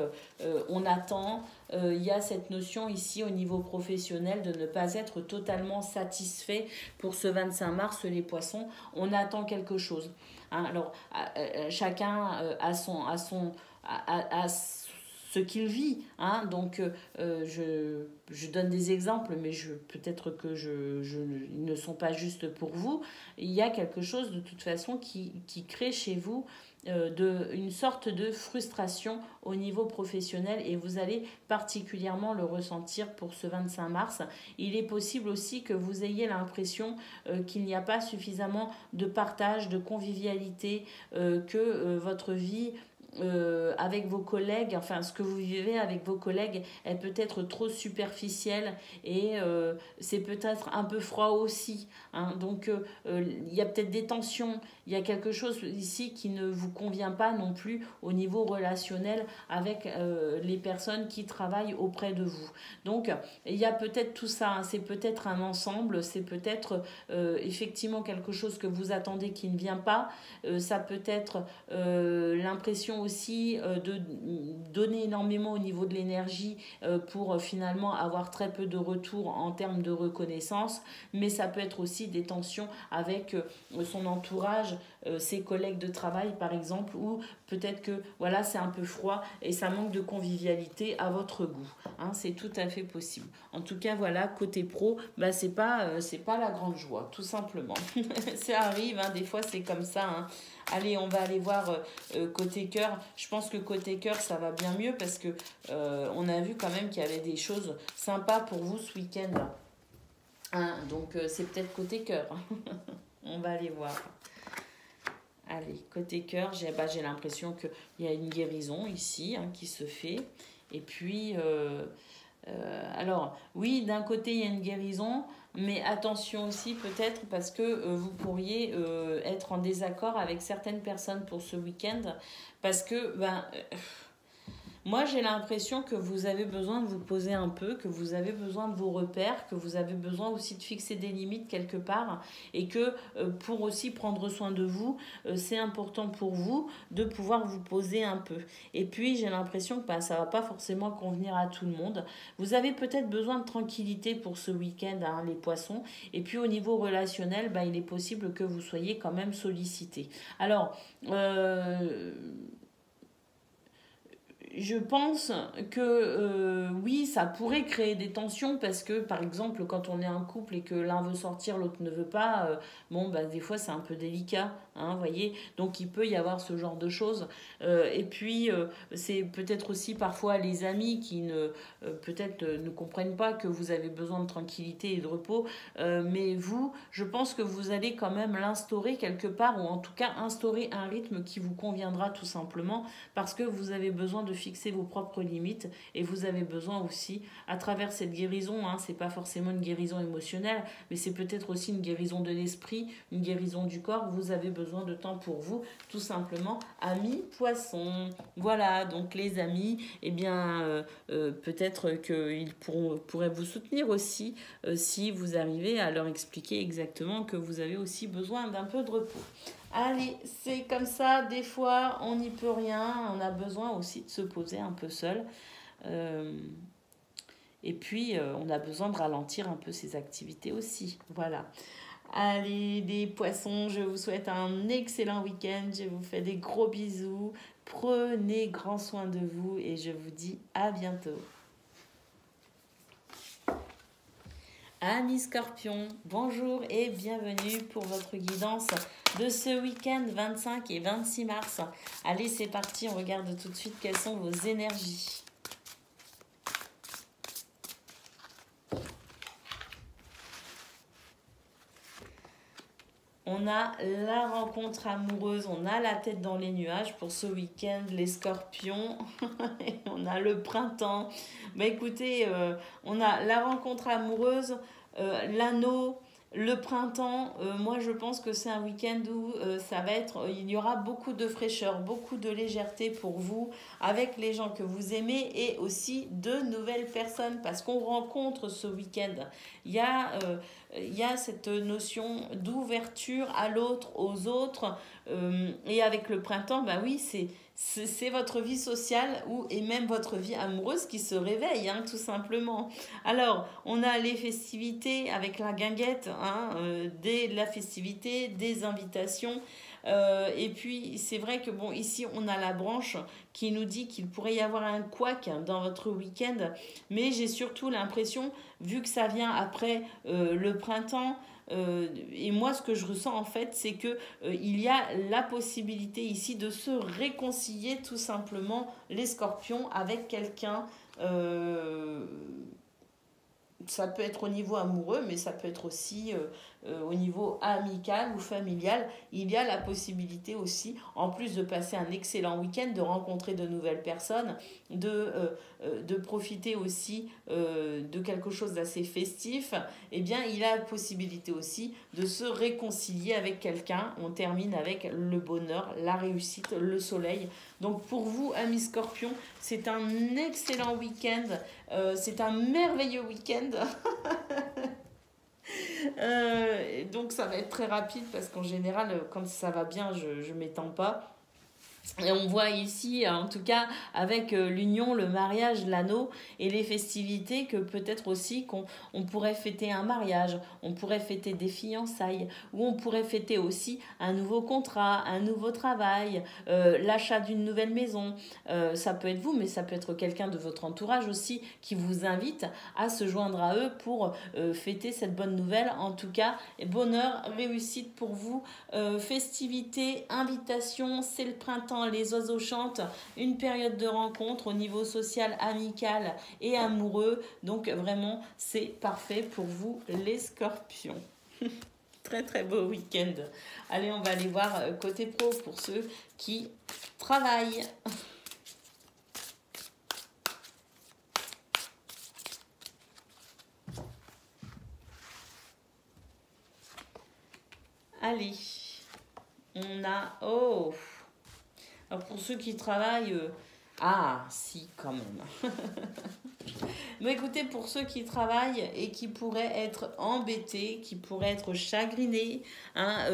on attend. Il y a cette notion ici au niveau professionnel de ne pas être totalement satisfait pour ce 25 mars, les poissons. On attend quelque chose. Hein, alors, chacun a ce qu'il vit. Hein, donc, je donne des exemples, mais peut-être que ils ne sont pas justes pour vous. Il y a quelque chose de toute façon qui crée chez vous une sorte de frustration au niveau professionnel et vous allez particulièrement le ressentir pour ce 25 mars. Il est possible aussi que vous ayez l'impression qu'il n'y a pas suffisamment de partage, de convivialité, que votre vie avec vos collègues, enfin ce que vous vivez avec vos collègues est peut-être trop superficielle et c'est peut-être un peu froid aussi. Hein. Donc il y a peut-être des tensions, il y a quelque chose ici qui ne vous convient pas non plus au niveau relationnel avec les personnes qui travaillent auprès de vous. Donc il y a peut-être tout ça, hein. C'est peut-être un ensemble, c'est peut-être effectivement quelque chose que vous attendez qui ne vient pas, ça peut être l'impression aussi de donner énormément au niveau de l'énergie pour finalement avoir très peu de retour en termes de reconnaissance, mais ça peut être aussi des tensions avec son entourage, ses collègues de travail par exemple, ou peut-être que voilà, c'est un peu froid et ça manque de convivialité à votre goût. Hein, c'est tout à fait possible. En tout cas, voilà, côté pro, c'est pas la grande joie, tout simplement. Ça arrive, hein, des fois c'est comme ça. Hein. Allez, on va aller voir côté cœur. Je pense que côté cœur, ça va bien mieux parce que on a vu quand même qu'il y avait des choses sympas pour vous ce week-end. Hein, donc, c'est peut-être côté cœur. On va aller voir. Allez, côté cœur, j'ai l'impression qu'il y a une guérison ici hein, qui se fait. Et puis, alors, oui, d'un côté, il y a une guérison, mais attention aussi peut-être parce que vous pourriez être en désaccord avec certaines personnes pour ce week-end. Parce que, moi, j'ai l'impression que vous avez besoin de vous poser un peu, que vous avez besoin de vos repères, que vous avez besoin aussi de fixer des limites quelque part et que pour aussi prendre soin de vous, c'est important pour vous de pouvoir vous poser un peu. Et puis, j'ai l'impression que ça ne va pas forcément convenir à tout le monde. Vous avez peut-être besoin de tranquillité pour ce week-end, hein, les poissons. Et puis, au niveau relationnel, il est possible que vous soyez quand même sollicité. Alors, je pense que oui, ça pourrait créer des tensions parce que, par exemple, quand on est un couple et que l'un veut sortir, l'autre ne veut pas, des fois c'est un peu délicat, hein, voyez. Donc il peut y avoir ce genre de choses. Et puis, c'est peut-être aussi parfois les amis qui peut-être ne comprennent pas que vous avez besoin de tranquillité et de repos. Mais vous, je pense que vous allez quand même l'instaurer quelque part, ou en tout cas instaurer un rythme qui vous conviendra tout simplement parce que vous avez besoin de fixer vos propres limites et vous avez besoin aussi, à travers cette guérison, hein, c'est pas forcément une guérison émotionnelle, mais c'est peut-être aussi une guérison de l'esprit, une guérison du corps. Vous avez besoin de temps pour vous, tout simplement, amis poissons. Voilà, donc les amis, peut-être qu'ils pourraient vous soutenir aussi si vous arrivez à leur expliquer exactement que vous avez aussi besoin d'un peu de repos. Allez, c'est comme ça, des fois on n'y peut rien, on a besoin aussi de se poser un peu seul. Et puis on a besoin de ralentir un peu ses activités aussi. Voilà. Allez, les poissons, je vous souhaite un excellent week-end, je vous fais des gros bisous, prenez grand soin de vous et je vous dis à bientôt. Amis Scorpions, bonjour et bienvenue pour votre guidance de ce week-end 25 et 26 mars. Allez, c'est parti, on regarde tout de suite quelles sont vos énergies. On a la rencontre amoureuse, on a la tête dans les nuages pour ce week-end, les Scorpions. Et on a le printemps. Écoutez, on a la rencontre amoureuse, l'anneau, le printemps. Moi, je pense que c'est un week-end où il y aura beaucoup de fraîcheur, beaucoup de légèreté pour vous, avec les gens que vous aimez et aussi de nouvelles personnes, parce qu'on rencontre ce week-end. Il y a cette notion d'ouverture à l'autre, aux autres. Et avec le printemps, oui, c'est votre vie sociale et même votre vie amoureuse qui se réveille, hein, tout simplement. Alors, on a les festivités avec la guinguette, hein, dès la festivité, des invitations. Et puis, c'est vrai que, ici, on a la branche qui nous dit qu'il pourrait y avoir un couac dans votre week-end. Mais j'ai surtout l'impression, vu que ça vient après le printemps, et moi, ce que je ressens en fait, c'est que il y a la possibilité ici de se réconcilier tout simplement les Scorpions avec quelqu'un. Ça peut être au niveau amoureux, mais ça peut être aussi au niveau amical ou familial. Il y a la possibilité aussi, en plus de passer un excellent week-end, de rencontrer de nouvelles personnes, de profiter aussi de quelque chose d'assez festif. Eh bien, il a la possibilité aussi de se réconcilier avec quelqu'un. On termine avec le bonheur, la réussite, le soleil. Donc pour vous, amis Scorpions, c'est un excellent week-end. C'est un merveilleux week-end. Donc ça va être très rapide parce qu'en général, quand ça va bien, je ne m'étends pas. Et on voit ici, en tout cas, avec l'union, le mariage, l'anneau et les festivités, que peut-être aussi qu'on pourrait fêter un mariage, on pourrait fêter des fiançailles, ou on pourrait fêter aussi un nouveau contrat, un nouveau travail, l'achat d'une nouvelle maison. Ça peut être vous, mais ça peut être quelqu'un de votre entourage aussi qui vous invite à se joindre à eux pour fêter cette bonne nouvelle. En tout cas, bonheur, réussite pour vous, festivités, invitations, c'est le printemps, les oiseaux chantent, une période de rencontre au niveau social, amical et amoureux. Donc vraiment, c'est parfait pour vous les Scorpions. Très très beau week-end. Allez, on va aller voir côté pro pour ceux qui travaillent. Allez, on a... Oh! Alors pour ceux qui travaillent... Ah, si, quand même. Mais écoutez, pour ceux qui travaillent et qui pourraient être embêtés, qui pourraient être chagrinés, hein,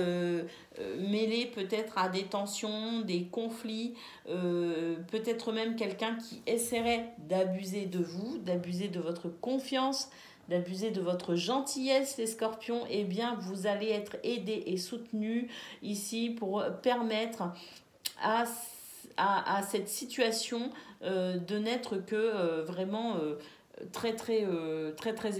mêlés peut-être à des tensions, des conflits, peut-être même quelqu'un qui essaierait d'abuser de vous, d'abuser de votre confiance, d'abuser de votre gentillesse, les scorpions, eh bien, vous allez être aidés et soutenus ici pour permettre à cette situation de n'être que vraiment très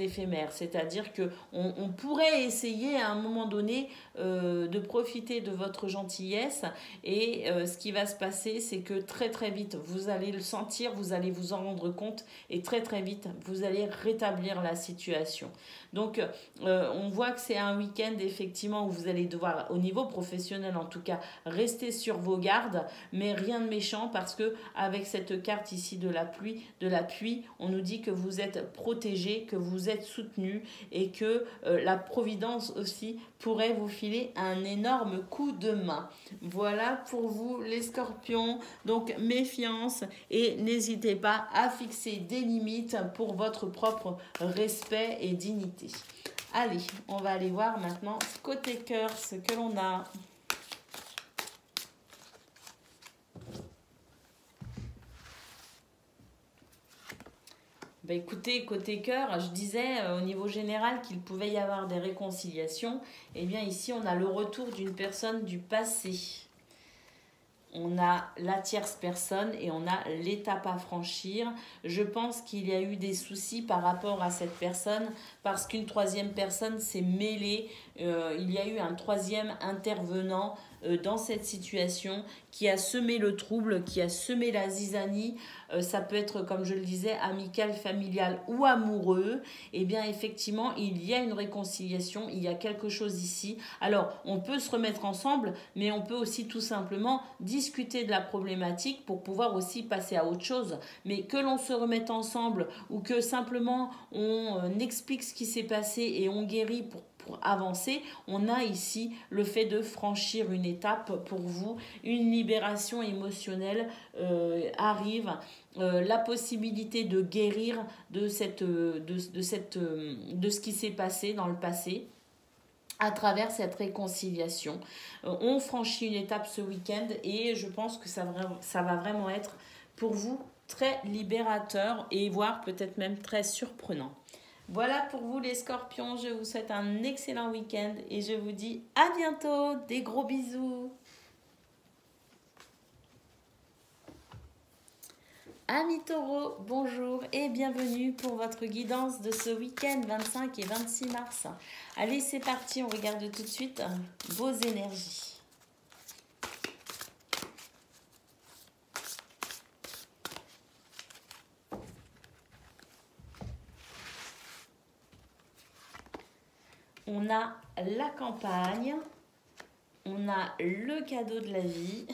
éphémère. C'est-à-dire que on pourrait essayer à un moment donné de profiter de votre gentillesse et ce qui va se passer, c'est que très vite, vous allez le sentir, vous allez vous en rendre compte et très vite, vous allez rétablir la situation. Donc, on voit que c'est un week-end effectivement où vous allez devoir, au niveau professionnel en tout cas, rester sur vos gardes, mais rien de méchant parce que avec cette carte ici de l'appui, on nous dit que vous êtes protégé, que vous êtes soutenu et que la providence aussi pourrait vous filer un énorme coup de main. Voilà pour vous les scorpions. Donc méfiance et n'hésitez pas à fixer des limites pour votre propre respect et dignité. Allez, on va aller voir maintenant côté cœur ce que l'on a. Ben écoutez, côté cœur, je disais au niveau général qu'il pouvait y avoir des réconciliations. Eh bien ici, on a le retour d'une personne du passé. On a la tierce personne et on a l'étape à franchir. Je pense qu'il y a eu des soucis par rapport à cette personne parce qu'une troisième personne s'est mêlée. Il y a eu un troisième intervenant dans cette situation qui a semé le trouble, qui a semé la zizanie. Ça peut être, comme je le disais, amical, familial ou amoureux. Eh bien, effectivement, il y a une réconciliation, il y a quelque chose ici. Alors, on peut se remettre ensemble, mais on peut aussi tout simplement discuter de la problématique pour pouvoir aussi passer à autre chose. Mais que l'on se remette ensemble ou que simplement on explique ce qui s'est passé et on guérit pour avancer, on a ici le fait de franchir une étape pour vous, une libération émotionnelle arrive, la possibilité de guérir de ce qui s'est passé dans le passé à travers cette réconciliation. On franchit une étape ce week-end et je pense que ça va vraiment être pour vous très libérateur et voire peut-être même très surprenant. Voilà pour vous les scorpions, je vous souhaite un excellent week-end et je vous dis à bientôt, des gros bisous. Amis taureaux, bonjour et bienvenue pour votre guidance de ce week-end 25 et 26 mars. Allez, c'est parti, on regarde tout de suite vos énergies. On a la campagne, on a le cadeau de la vie,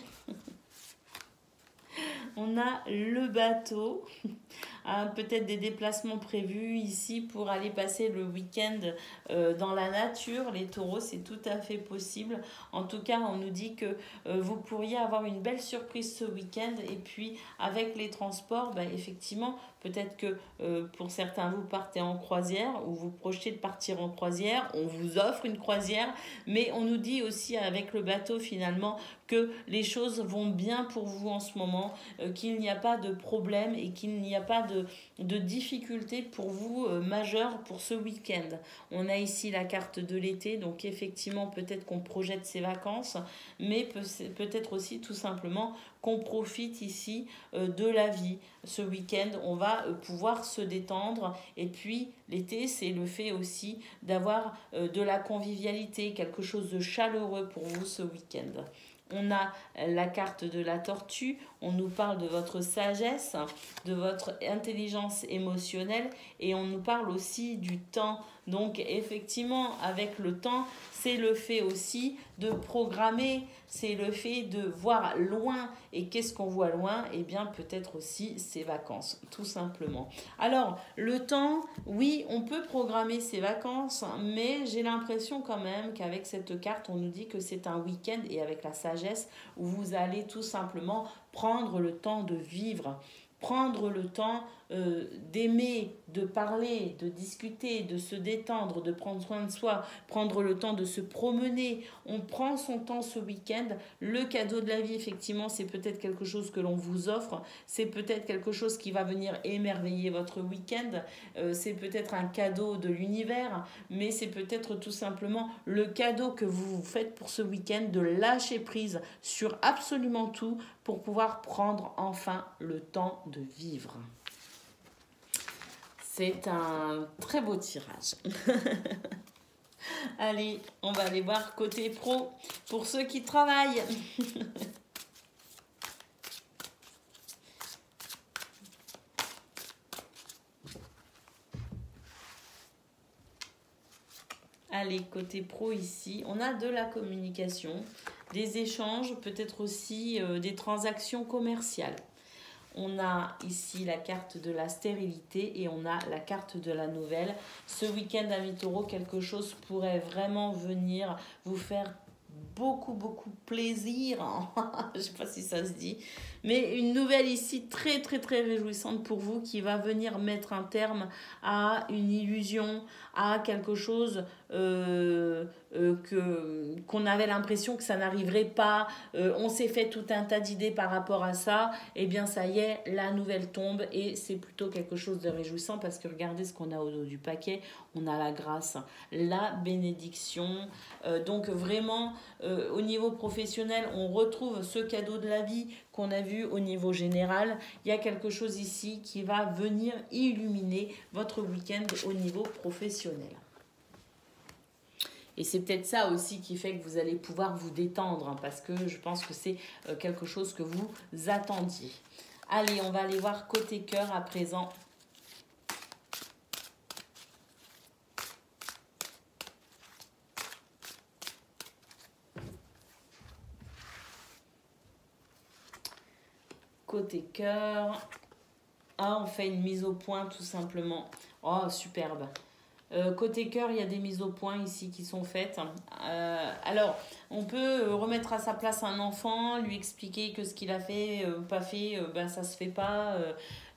on a le bateau, peut-être des déplacements prévus ici pour aller passer le week-end dans la nature. Les taureaux, c'est tout à fait possible. En tout cas, on nous dit que vous pourriez avoir une belle surprise ce week-end. Et puis, avec les transports, effectivement, peut-être que pour certains, vous partez en croisière ou vous projetez de partir en croisière. On vous offre une croisière. Mais on nous dit aussi avec le bateau, finalement, que les choses vont bien pour vous en ce moment, qu'il n'y a pas de problème et qu'il n'y a pas de difficultés pour vous majeures pour ce week-end. On a ici la carte de l'été, donc effectivement peut-être qu'on projette ses vacances, mais peut-être aussi tout simplement qu'on profite ici de la vie. Ce week-end, on va pouvoir se détendre et puis l'été, c'est le fait aussi d'avoir de la convivialité, quelque chose de chaleureux pour vous ce week-end. On a la carte de la tortue, on nous parle de votre sagesse, de votre intelligence émotionnelle et on nous parle aussi du temps. Donc effectivement, avec le temps, c'est le fait aussi de programmer, c'est le fait de voir loin. Et qu'est-ce qu'on voit loin? Eh bien peut-être aussi ses vacances, tout simplement. Alors le temps, oui, on peut programmer ses vacances, mais j'ai l'impression quand même qu'avec cette carte, on nous dit que c'est un week-end et avec la sagesse où vous allez tout simplement prendre le temps de vivre, prendre le temps d'aimer, de parler, de discuter, de se détendre, de prendre soin de soi, prendre le temps de se promener. On prend son temps ce week-end. Le cadeau de la vie, effectivement, c'est peut-être quelque chose que l'on vous offre. C'est peut-être quelque chose qui va venir émerveiller votre week-end. C'est peut-être un cadeau de l'univers, mais c'est peut-être tout simplement le cadeau que vous vous faites pour ce week-end de lâcher prise sur absolument tout pour pouvoir prendre enfin le temps de vivre. C'est un très beau tirage. Allez, on va aller voir côté pro pour ceux qui travaillent. Allez, côté pro ici, on a de la communication, des échanges, peut-être aussi des transactions commerciales. On a ici la carte de la stérilité et on a la carte de la nouvelle. Ce week-end, amis taureaux, quelque chose pourrait vraiment venir vous faire beaucoup plaisir. Je ne sais pas si ça se dit. Mais une nouvelle ici très réjouissante pour vous qui va venir mettre un terme à une illusion, à quelque chose qu'on avait l'impression que ça n'arriverait pas. On s'est fait tout un tas d'idées par rapport à ça. Et bien ça y est, la nouvelle tombe et c'est plutôt quelque chose de réjouissant parce que regardez ce qu'on a au dos du paquet. On a la grâce, la bénédiction. Donc vraiment, au niveau professionnel, on retrouve ce cadeau de la vie qu'on a vu au niveau général. Il y a quelque chose ici qui va venir illuminer votre week-end au niveau professionnel. Et c'est peut-être ça aussi qui fait que vous allez pouvoir vous détendre, hein, parce que je pense que c'est quelque chose que vous attendiez. Allez, on va aller voir côté cœur à présent. Côté cœur, on fait une mise au point tout simplement. Oh, superbe. Côté cœur, il y a des mises au point ici qui sont faites. Alors, on peut remettre à sa place un enfant, lui expliquer que ce qu'il a fait ou pas fait, ça se fait pas.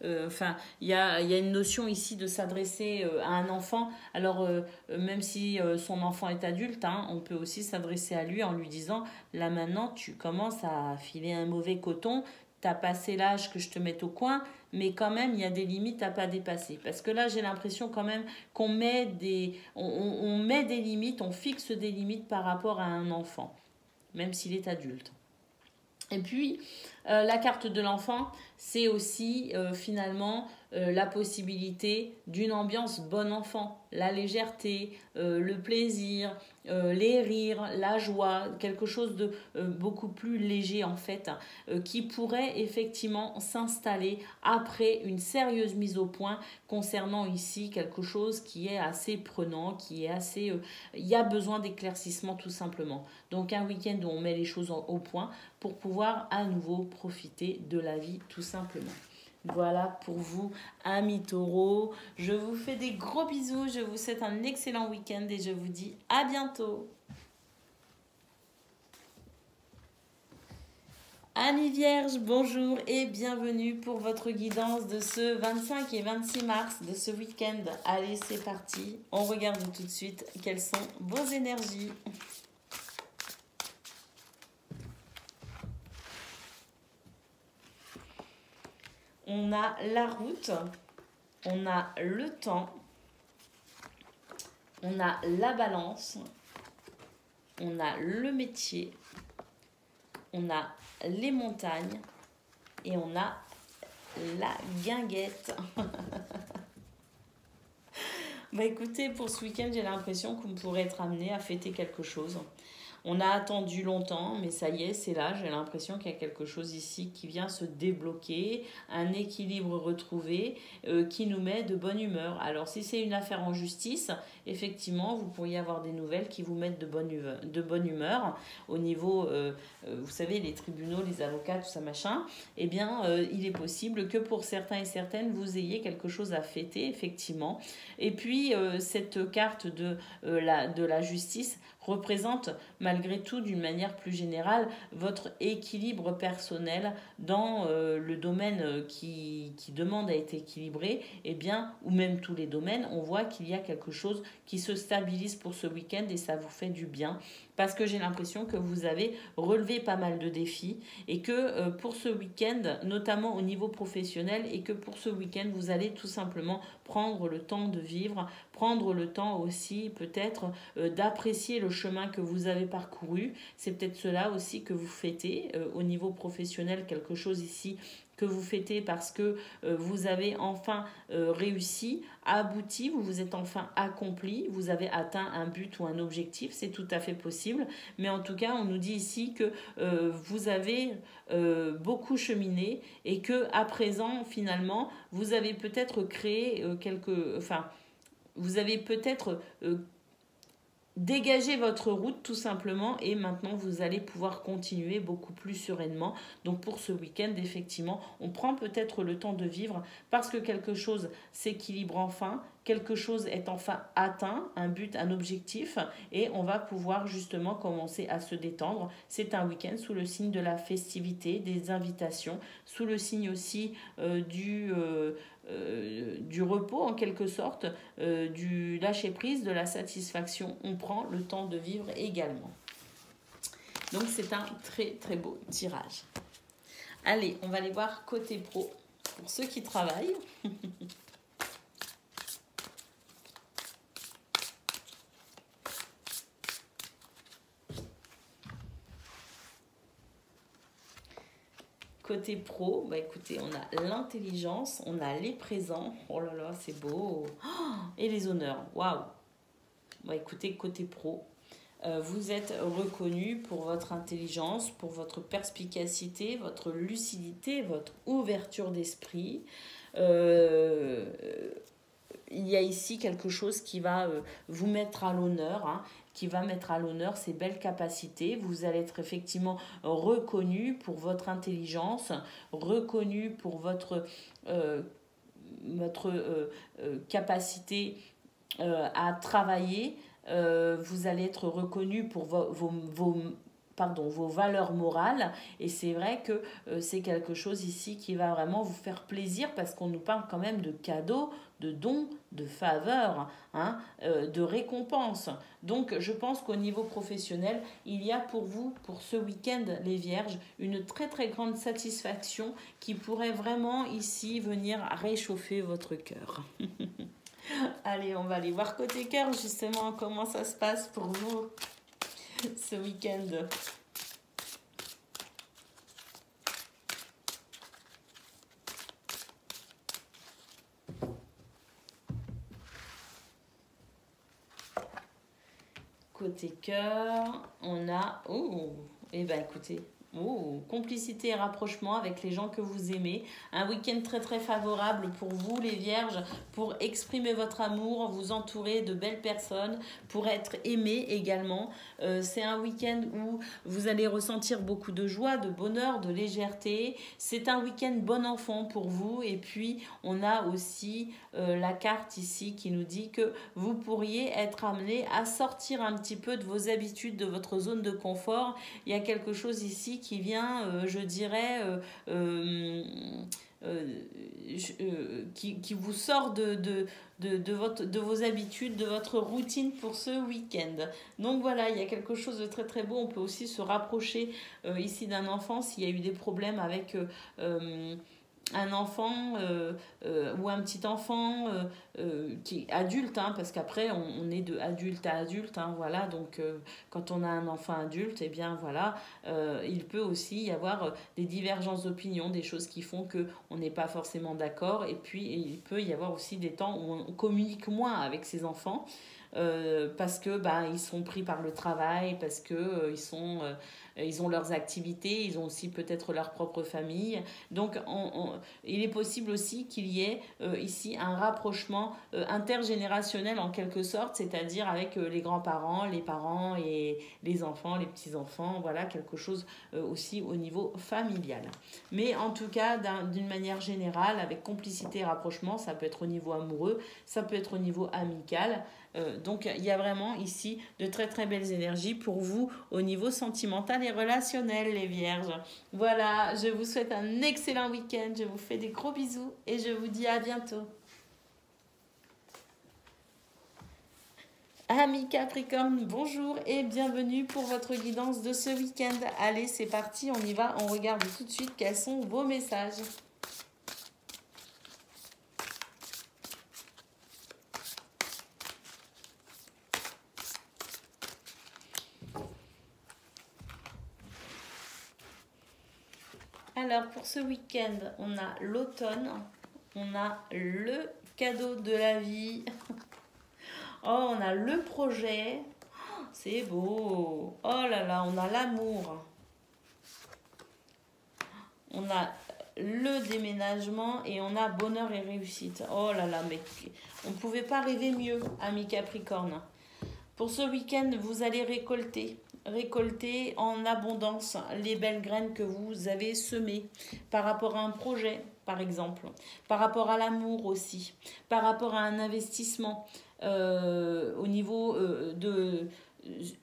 Enfin, il y a une notion ici de s'adresser à un enfant. Alors, même si son enfant est adulte, hein, on peut aussi s'adresser à lui en lui disant, là maintenant, tu commences à filer un mauvais coton. T'as passé l'âge que je te mette au coin, mais quand même, il y a des limites à pas dépasser. Parce que là, j'ai l'impression quand même qu'on met on met des limites, on fixe des limites par rapport à un enfant, même s'il est adulte. Et puis, la carte de l'enfant, c'est aussi finalement la possibilité d'une ambiance bon enfant. La légèreté, le plaisir, les rires, la joie, quelque chose de beaucoup plus léger en fait, qui pourrait effectivement s'installer après une sérieuse mise au point concernant ici quelque chose qui est assez prenant, qui est assez... il y a besoin d'éclaircissement tout simplement. Donc un week-end où on met les choses au point pour pouvoir à nouveau profiter de la vie tout simplement. Voilà pour vous, amis taureaux. Je vous fais des gros bisous. Je vous souhaite un excellent week-end et je vous dis à bientôt. Amis vierges, bonjour et bienvenue pour votre guidance de ce 25 et 26 mars de ce week-end. Allez, c'est parti. On regarde tout de suite quelles sont vos énergies. On a la route, on a le temps, on a la balance, on a le métier, on a les montagnes et on a la guinguette. Écoutez, pour ce week-end, j'ai l'impression qu'on pourrait être amené à fêter quelque chose. On a attendu longtemps, mais ça y est, c'est là. J'ai l'impression qu'il y a quelque chose ici qui vient se débloquer, un équilibre retrouvé qui nous met de bonne humeur. Alors si c'est une affaire en justice, effectivement, vous pourriez avoir des nouvelles qui vous mettent de bonne humeur au niveau, vous savez, les tribunaux, les avocats, tout ça machin. Eh bien, il est possible que pour certains et certaines, vous ayez quelque chose à fêter, effectivement. Et puis, cette carte de la justice représente malgré tout d'une manière plus générale votre équilibre personnel dans le domaine qui demande à être équilibré, eh bien, ou même tous les domaines, on voit qu'il y a quelque chose qui se stabilise pour ce week-end et ça vous fait du bien parce que j'ai l'impression que vous avez relevé pas mal de défis et que pour ce week-end, notamment au niveau professionnel, et que pour ce week-end, vous allez tout simplement prendre le temps de vivre, prendre le temps aussi peut-être d'apprécier le chemin que vous avez parcouru. C'est peut-être cela aussi que vous fêtez au niveau professionnel, quelque chose ici que vous fêtez parce que vous avez enfin réussi, abouti, vous vous êtes enfin accompli, vous avez atteint un but ou un objectif, c'est tout à fait possible. Mais en tout cas, on nous dit ici que vous avez beaucoup cheminé et que à présent, finalement, vous avez peut-être créé vous avez peut-être dégagez votre route tout simplement et maintenant vous allez pouvoir continuer beaucoup plus sereinement. Donc pour ce week-end, effectivement, on prend peut-être le temps de vivre parce que quelque chose s'équilibre enfin, quelque chose est enfin atteint, un but, un objectif et on va pouvoir justement commencer à se détendre. C'est un week-end sous le signe de la festivité, des invitations, sous le signe aussi du repos en quelque sorte, du lâcher-prise, de la satisfaction. On prend le temps de vivre également. Donc c'est un très très beau tirage. Allez, on va aller voir côté pro pour ceux qui travaillent. Côté pro, bah écoutez, on a l'intelligence, on a les présents, oh là là, c'est beau, et les honneurs, waouh. Bah écoutez, côté pro, vous êtes reconnu pour votre intelligence, pour votre perspicacité, votre lucidité, votre ouverture d'esprit. Il y a ici quelque chose qui va vous mettre à l'honneur, hein, qui va mettre à l'honneur ces belles capacités. Vous allez être effectivement reconnu pour votre intelligence, reconnu pour votre capacité à travailler. Vous allez être reconnu pour vos valeurs morales et c'est vrai que c'est quelque chose ici qui va vraiment vous faire plaisir parce qu'on nous parle quand même de cadeaux, de dons, de faveurs, hein, de récompenses. Donc je pense qu'au niveau professionnel, il y a pour vous, pour ce week-end les Vierges, une très très grande satisfaction qui pourrait vraiment ici venir réchauffer votre cœur. Allez, on va aller voir côté cœur justement comment ça se passe pour vous ce week-end. Côté cœur, on a... Oh, eh ben écoutez, complicité et rapprochement avec les gens que vous aimez. Un week-end très très favorable pour vous les Vierges, pour exprimer votre amour, vous entourer de belles personnes, pour être aimé également. C'est un week-end où vous allez ressentir beaucoup de joie, de bonheur, de légèreté. C'est un week-end bon enfant pour vous. Et puis on a aussi la carte ici qui nous dit que vous pourriez être amené à sortir un petit peu de vos habitudes, de votre zone de confort. Il y a quelque chose ici qui vient, je dirais, qui vous sort de vos habitudes, de votre routine pour ce week-end. Donc voilà, il y a quelque chose de très très beau. On peut aussi se rapprocher ici d'un enfant s'il y a eu des problèmes avec... un enfant ou un petit enfant qui est adulte, hein, parce qu'après on est de adulte à adulte, hein, voilà, donc quand on a un enfant adulte, et eh bien voilà, il peut aussi y avoir des divergences d'opinion, des choses qui font que on n'est pas forcément d'accord, et puis il peut y avoir aussi des temps où on communique moins avec ses enfants. parce que bah, ils sont pris par le travail, parce que ils ont leurs activités, ils ont aussi peut-être leur propre famille. Donc, il est possible aussi qu'il y ait ici un rapprochement intergénérationnel en quelque sorte, c'est-à-dire avec les grands-parents, les parents et les enfants, les petits-enfants, voilà, quelque chose aussi au niveau familial. Mais en tout cas, d'une manière générale, avec complicité et rapprochement, ça peut être au niveau amoureux, ça peut être au niveau amical. Donc il y a vraiment ici de très très belles énergies pour vous au niveau sentimental et relationnel, les vierges. Voilà, je vous souhaite un excellent week-end, je vous fais des gros bisous et je vous dis à bientôt. Amis Capricorne, bonjour et bienvenue pour votre guidance de ce week-end. Allez, c'est parti, on y va, on regarde tout de suite quels sont vos messages. Alors, pour ce week-end, on a l'automne, on a le cadeau de la vie, oh, on a le projet, c'est beau, oh là là, on a l'amour, on a le déménagement et on a bonheur et réussite. Oh là là, mais on ne pouvait pas rêver mieux, amis Capricorne. Pour ce week-end, vous allez récolter en abondance les belles graines que vous avez semées par rapport à un projet, par exemple, par rapport à l'amour aussi, par rapport à un investissement au niveau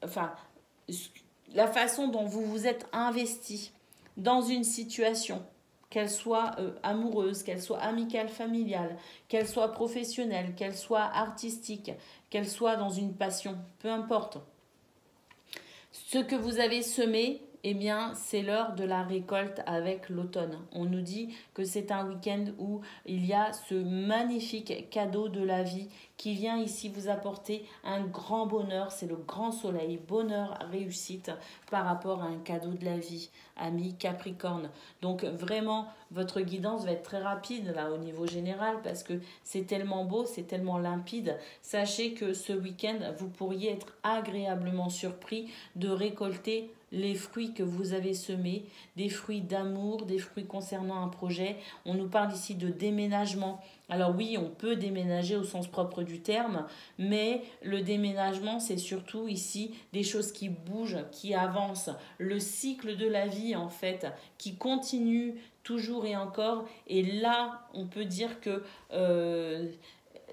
enfin, la façon dont vous vous êtes investi dans une situation, qu'elle soit amoureuse, qu'elle soit amicale, familiale, qu'elle soit professionnelle, qu'elle soit artistique, qu'elle soit dans une passion, peu importe. Ce que vous avez semé, eh bien, c'est l'heure de la récolte avec l'automne. On nous dit que c'est un week-end où il y a ce magnifique cadeau de la vie qui vient ici vous apporter un grand bonheur. C'est le grand soleil, bonheur, réussite par rapport à un cadeau de la vie, ami Capricorne. Donc vraiment, votre guidance va être très rapide là au niveau général parce que c'est tellement beau, c'est tellement limpide. Sachez que ce week-end, vous pourriez être agréablement surpris de récolter les fruits que vous avez semés, des fruits d'amour, des fruits concernant un projet. On nous parle ici de déménagement. Alors oui, on peut déménager au sens propre du terme, mais le déménagement, c'est surtout ici des choses qui bougent, qui avancent. Le cycle de la vie, en fait, qui continue toujours et encore. Et là, on peut dire que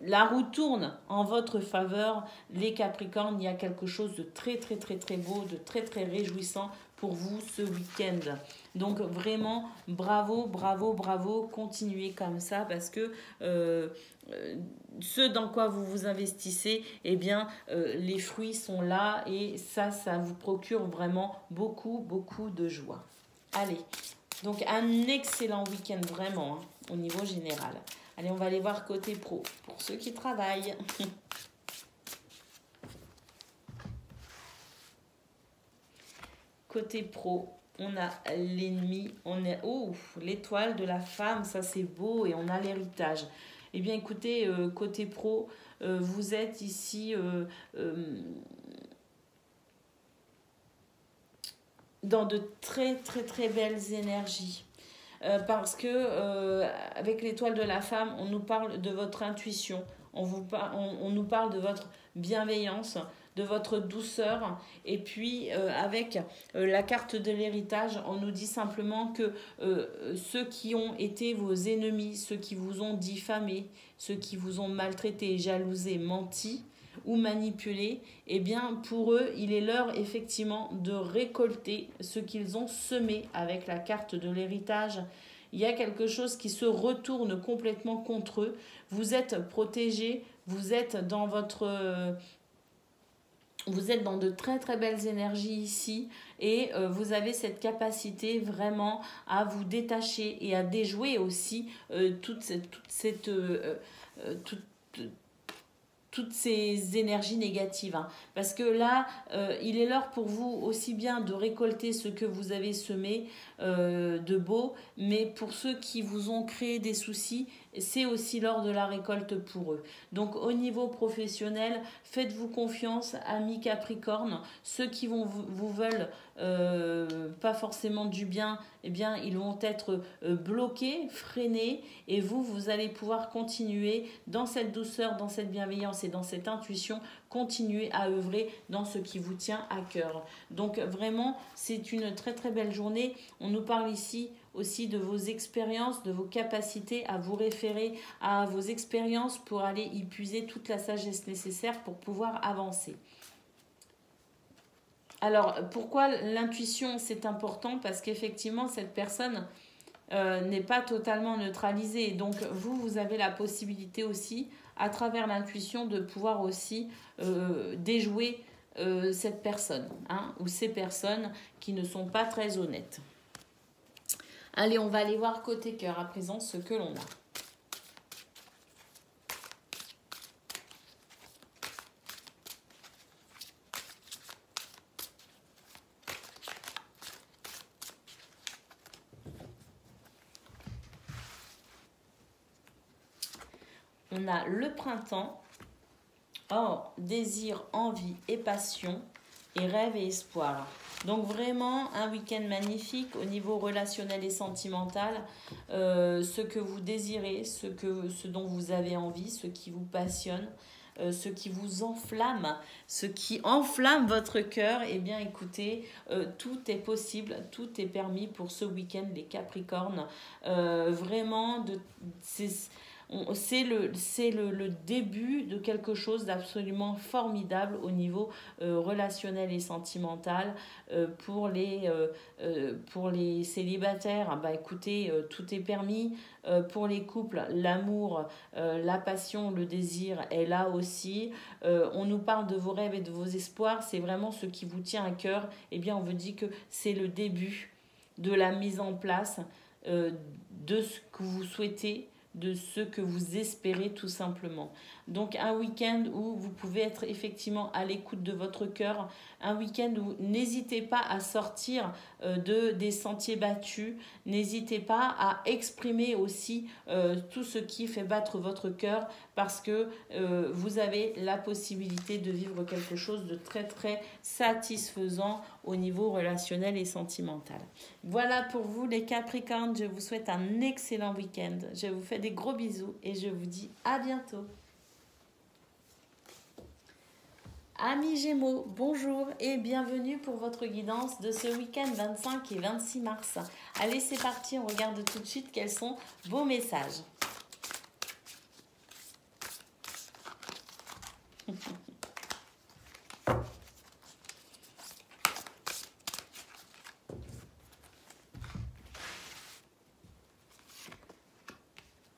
la roue tourne en votre faveur, les Capricornes. Il y a quelque chose de très très très très beau, de très très réjouissant pour vous ce week-end. Donc vraiment, bravo, bravo, bravo, continuez comme ça parce que ce dans quoi vous vous investissez, eh bien, les fruits sont là et ça vous procure vraiment beaucoup, beaucoup de joie. Allez, donc un excellent week-end vraiment hein, au niveau général. Allez, on va aller voir côté pro, pour ceux qui travaillent. Côté pro, on a l'ennemi, on a l'étoile de la femme, ça c'est beau, et on a l'héritage. Eh bien écoutez, côté pro, vous êtes ici dans de très très très belles énergies. Parce que avec l'étoile de la femme, on nous parle de votre intuition, on nous parle de votre bienveillance, de votre douceur. Et puis avec la carte de l'héritage, on nous dit simplement que ceux qui ont été vos ennemis, ceux qui vous ont diffamé, ceux qui vous ont maltraité, jalousé, menti ou manipulé, eh bien pour eux, il est l'heure effectivement de récolter ce qu'ils ont semé avec la carte de l'héritage. Il y a quelque chose qui se retourne complètement contre eux. Vous êtes protégés, vous êtes dans vous êtes dans de très très belles énergies ici et vous avez cette capacité vraiment à vous détacher et à déjouer aussi toutes ces énergies négatives. Hein. Parce que là, il est l'heure pour vous aussi bien de récolter ce que vous avez semé de beau, mais pour ceux qui vous ont créé des soucis, c'est aussi l'heure de la récolte pour eux. Donc au niveau professionnel, faites-vous confiance, amis Capricorne. Ceux qui vous veulent pas forcément du bien, eh bien ils vont être bloqués, freinés, et vous allez pouvoir continuer dans cette douceur, dans cette bienveillance et dans cette intuition, continuer à œuvrer dans ce qui vous tient à cœur. Donc vraiment, c'est une très très belle journée. On nous parle ici aussi de vos expériences, de vos capacités à vous référer à vos expériences pour aller y puiser toute la sagesse nécessaire pour pouvoir avancer. Alors, pourquoi l'intuition c'est important? Parce qu'effectivement, cette personne n'est pas totalement neutralisée. Donc, vous avez la possibilité aussi, à travers l'intuition, de pouvoir aussi déjouer cette personne, hein, ou ces personnes qui ne sont pas très honnêtes. Allez, on va aller voir côté cœur à présent ce que l'on a. On a le printemps, or, désir, envie et passion, et rêve et espoir. Donc vraiment un week-end magnifique au niveau relationnel et sentimental. Ce que vous désirez, ce dont vous avez envie, ce qui vous passionne, ce qui vous enflamme, ce qui enflamme votre cœur, eh bien écoutez, tout est possible, tout est permis pour ce week-end les Capricornes. Vraiment, c'est le début de quelque chose d'absolument formidable au niveau relationnel et sentimental. Pour les célibataires, bah écoutez, tout est permis. Pour les couples, l'amour, la passion, le désir est là aussi. On nous parle de vos rêves et de vos espoirs, c'est vraiment ce qui vous tient à cœur. Eh bien, on vous dit que c'est le début de la mise en place de ce que vous souhaitez, de ce que vous espérez tout simplement. Donc un week-end où vous pouvez être effectivement à l'écoute de votre cœur, un week-end où n'hésitez pas à sortir des sentiers battus, n'hésitez pas à exprimer aussi tout ce qui fait battre votre cœur, parce que vous avez la possibilité de vivre quelque chose de très très satisfaisant au niveau relationnel et sentimental. Voilà pour vous les Capricornes, je vous souhaite un excellent week-end. Je vous fais des gros bisous et je vous dis à bientôt. Amis Gémeaux, bonjour et bienvenue pour votre guidance de ce week-end 25 et 26 mars. Allez, c'est parti, on regarde tout de suite quels sont vos messages.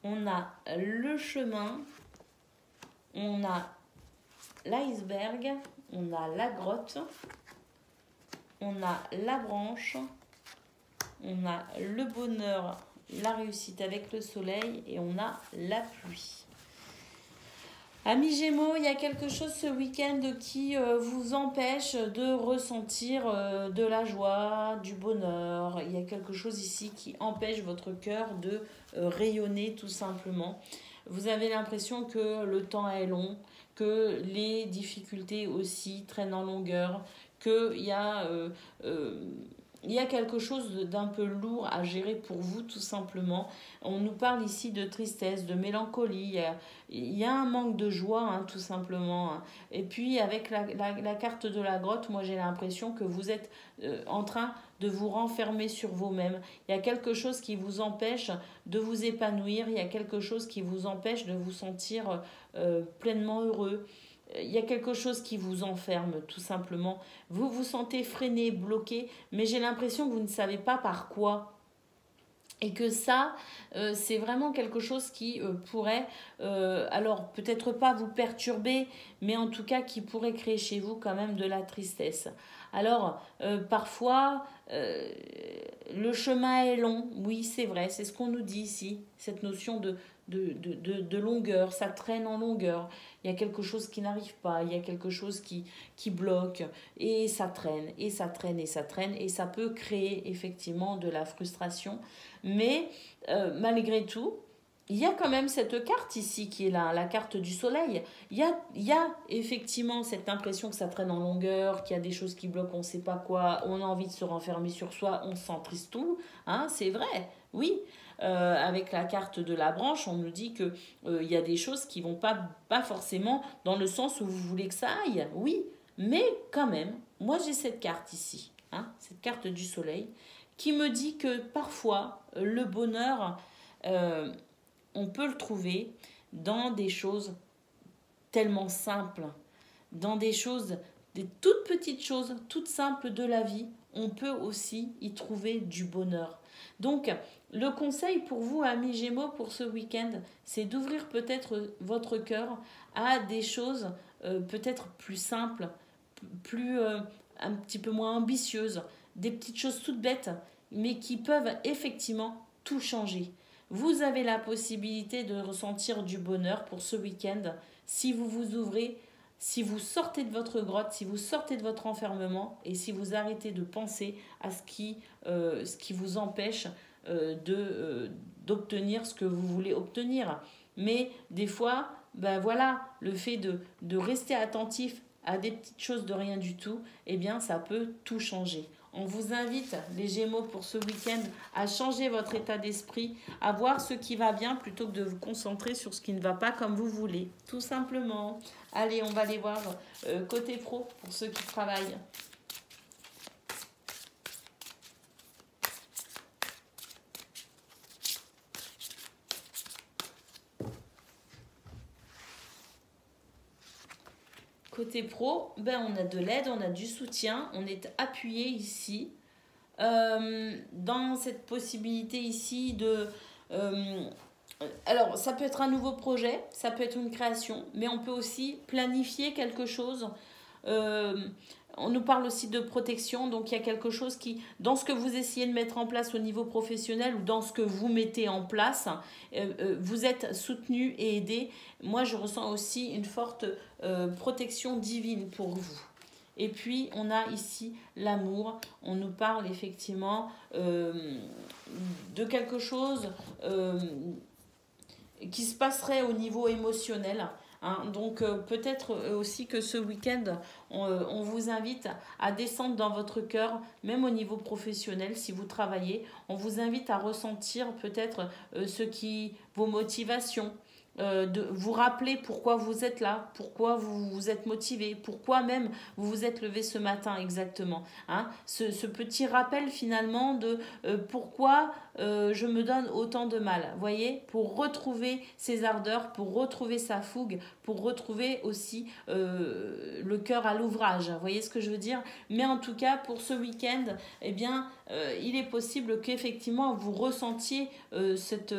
On a le chemin, on a l'iceberg, on a la grotte, on a la branche, on a le bonheur, la réussite avec le soleil et on a la pluie. Amis Gémeaux, il y a quelque chose ce week-end qui vous empêche de ressentir de la joie, du bonheur. Il y a quelque chose ici qui empêche votre cœur de rayonner tout simplement. Vous avez l'impression que le temps est long, que les difficultés aussi traînent en longueur, qu'il y a quelque chose d'un peu lourd à gérer pour vous tout simplement. On nous parle ici de tristesse, de mélancolie, il y a un manque de joie hein, tout simplement. Et puis avec la carte de la grotte, moi j'ai l'impression que vous êtes en train de vous renfermer sur vous-même. Il y a quelque chose qui vous empêche de vous épanouir, il y a quelque chose qui vous empêche de vous sentir pleinement heureux. Il y a quelque chose qui vous enferme tout simplement. Vous vous sentez freiné, bloqué, mais j'ai l'impression que vous ne savez pas par quoi. Et que ça, c'est vraiment quelque chose qui pourrait, alors peut-être pas vous perturber, mais en tout cas qui pourrait créer chez vous quand même de la tristesse. Alors, parfois, le chemin est long, oui c'est vrai, c'est ce qu'on nous dit ici, cette notion de longueur, ça traîne en longueur. Il y a quelque chose qui n'arrive pas, il y a quelque chose qui bloque, et ça traîne, et ça traîne, et ça traîne, et ça peut créer effectivement de la frustration. Mais malgré tout, il y a quand même cette carte ici qui est la carte du soleil. Il y a effectivement cette impression que ça traîne en longueur, qu'il y a des choses qui bloquent, on ne sait pas quoi, on a envie de se renfermer sur soi, on se sent tristou. Hein, c'est vrai, oui. Avec la carte de la branche, on nous dit que il y a des choses qui vont pas forcément dans le sens où vous voulez que ça aille. Oui, mais quand même, moi j'ai cette carte ici, hein, cette carte du soleil, qui me dit que parfois le bonheur... euh, on peut le trouver dans des choses tellement simples, dans des choses, des toutes petites choses, toutes simples de la vie. On peut aussi y trouver du bonheur. Donc, le conseil pour vous, amis Gémeaux, pour ce week-end, c'est d'ouvrir peut-être votre cœur à des choses peut-être plus simples, plus un petit peu moins ambitieuses, des petites choses toutes bêtes, mais qui peuvent effectivement tout changer. Vous avez la possibilité de ressentir du bonheur pour ce week-end si vous vous ouvrez, si vous sortez de votre grotte, si vous sortez de votre enfermement et si vous arrêtez de penser à ce qui vous empêche d'obtenir ce que vous voulez obtenir. Mais des fois, ben voilà, le fait de rester attentif à des petites choses de rien du tout, eh bien ça peut tout changer. On vous invite, les Gémeaux, pour ce week-end, à changer votre état d'esprit, à voir ce qui va bien plutôt que de vous concentrer sur ce qui ne va pas comme vous voulez. Tout simplement. Allez, on va aller voir côté pro pour ceux qui travaillent. Côté pro, ben on a de l'aide, on a du soutien, on est appuyé ici dans cette possibilité ici de... alors, ça peut être un nouveau projet, ça peut être une création, mais on peut aussi planifier quelque chose. Euh, on nous parle aussi de protection, donc il y a quelque chose qui, dans ce que vous essayez de mettre en place au niveau professionnel ou dans ce que vous mettez en place, vous êtes soutenu et aidé. Moi, je ressens aussi une forte protection divine pour vous. Et puis, on a ici l'amour. On nous parle effectivement de quelque chose qui se passerait au niveau émotionnel. Hein. Donc peut-être aussi que ce week-end, on vous invite à descendre dans votre cœur, même au niveau professionnel, si vous travaillez. On vous invite à ressentir peut-être vos motivations, de vous rappeler pourquoi vous êtes là, pourquoi vous vous êtes motivé, pourquoi même vous vous êtes levé ce matin exactement. Hein. Ce petit rappel finalement de pourquoi je me donne autant de mal, voyez, pour retrouver ses ardeurs, pour retrouver sa fougue, pour retrouver aussi le cœur à l'ouvrage, voyez ce que je veux dire. Mais en tout cas, pour ce week-end, eh bien, il est possible qu'effectivement vous ressentiez cette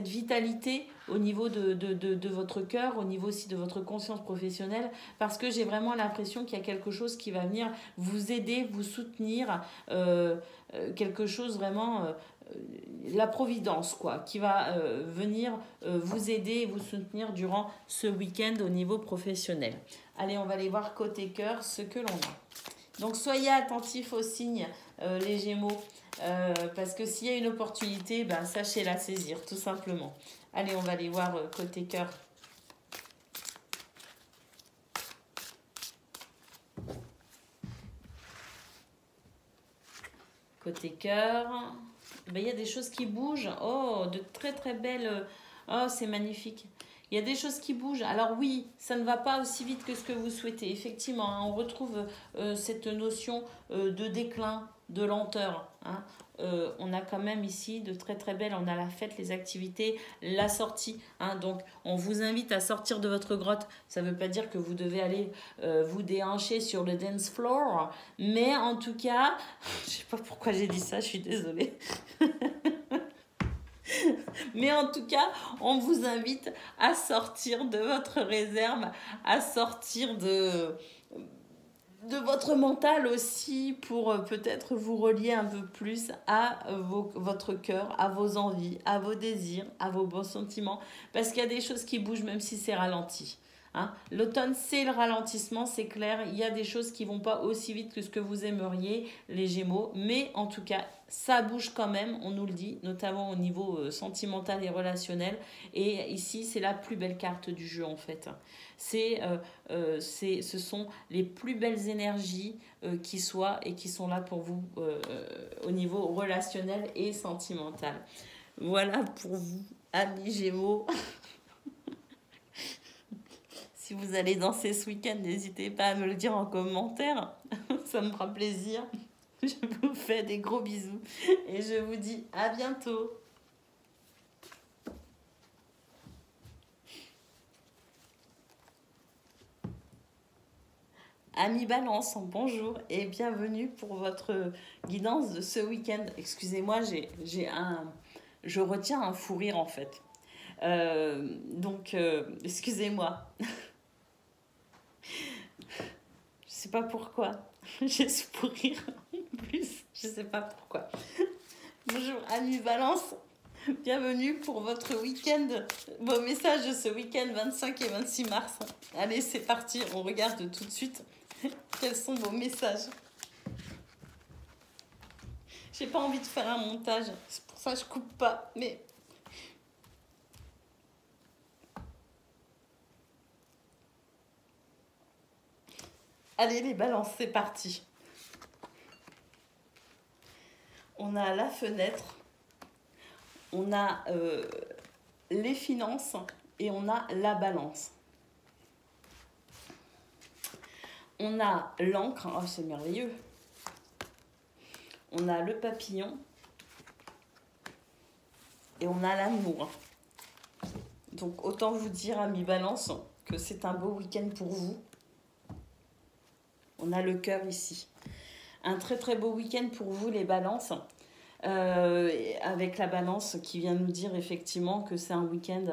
vitalité au niveau de votre cœur, au niveau aussi de votre conscience professionnelle, parce que j'ai vraiment l'impression qu'il y a quelque chose qui va venir vous aider, vous soutenir, quelque chose vraiment, la providence, quoi, qui va venir vous aider et vous soutenir durant ce week-end au niveau professionnel. Allez, on va aller voir côté cœur ce que l'on a. Donc soyez attentifs aux signes, les Gémeaux. Parce que s'il y a une opportunité, ben, sachez la saisir, tout simplement. Allez, on va aller voir côté cœur. Côté cœur, ben, il y a des choses qui bougent. Oh, de très très belles... Oh, c'est magnifique. Il y a des choses qui bougent. Alors oui, ça ne va pas aussi vite que ce que vous souhaitez. Effectivement, hein, on retrouve cette notion de déclin, de lenteur. Hein. On a quand même ici de très très belles, on a la fête, les activités, la sortie. Hein. Donc on vous invite à sortir de votre grotte. Ça ne veut pas dire que vous devez aller vous déhancher sur le dance floor. Mais en tout cas, je ne sais pas pourquoi j'ai dit ça, je suis désolée. Mais en tout cas, on vous invite à sortir de votre réserve, à sortir de votre mental aussi pour peut-être vous relier un peu plus à votre cœur, à vos envies, à vos désirs, à vos bons sentiments. Parce qu'il y a des choses qui bougent même si c'est ralenti. hein. L'automne, c'est le ralentissement, c'est clair. Il y a des choses qui vont pas aussi vite que ce que vous aimeriez, les Gémeaux. Mais en tout cas, ça bouge quand même, on nous le dit, notamment au niveau sentimental et relationnel. Et ici, c'est la plus belle carte du jeu, en fait. Ce sont les plus belles énergies qui soient et qui sont là pour vous au niveau relationnel et sentimental. Voilà pour vous, amis Gémeaux. Si vous allez danser ce week-end, n'hésitez pas à me le dire en commentaire. Ça me fera plaisir. Je vous fais des gros bisous et je vous dis à bientôt. Amis Balance, bonjour et bienvenue pour votre guidance de ce week-end. Excusez-moi, je retiens un fou rire en fait. Excusez-moi. Je sais pas pourquoi. J'ai ce fou rire en plus. Je sais pas pourquoi. Bonjour amis Balance. Bienvenue pour votre week-end. Vos messages de ce week-end 25 et 26 mars. Allez, c'est parti. On regarde tout de suite. Quels sont vos messages? J'ai pas envie de faire un montage. C'est pour ça que je coupe pas. Mais... Allez les balances, c'est parti. On a la fenêtre, on a les finances et on a la balance. On a l'encre, oh c'est merveilleux. On a le papillon et on a l'amour. Donc autant vous dire, amis balance, que c'est un beau week-end pour vous. On a le cœur ici. Un très très beau week-end pour vous les balances. Avec la balance qui vient nous dire effectivement que c'est un week-end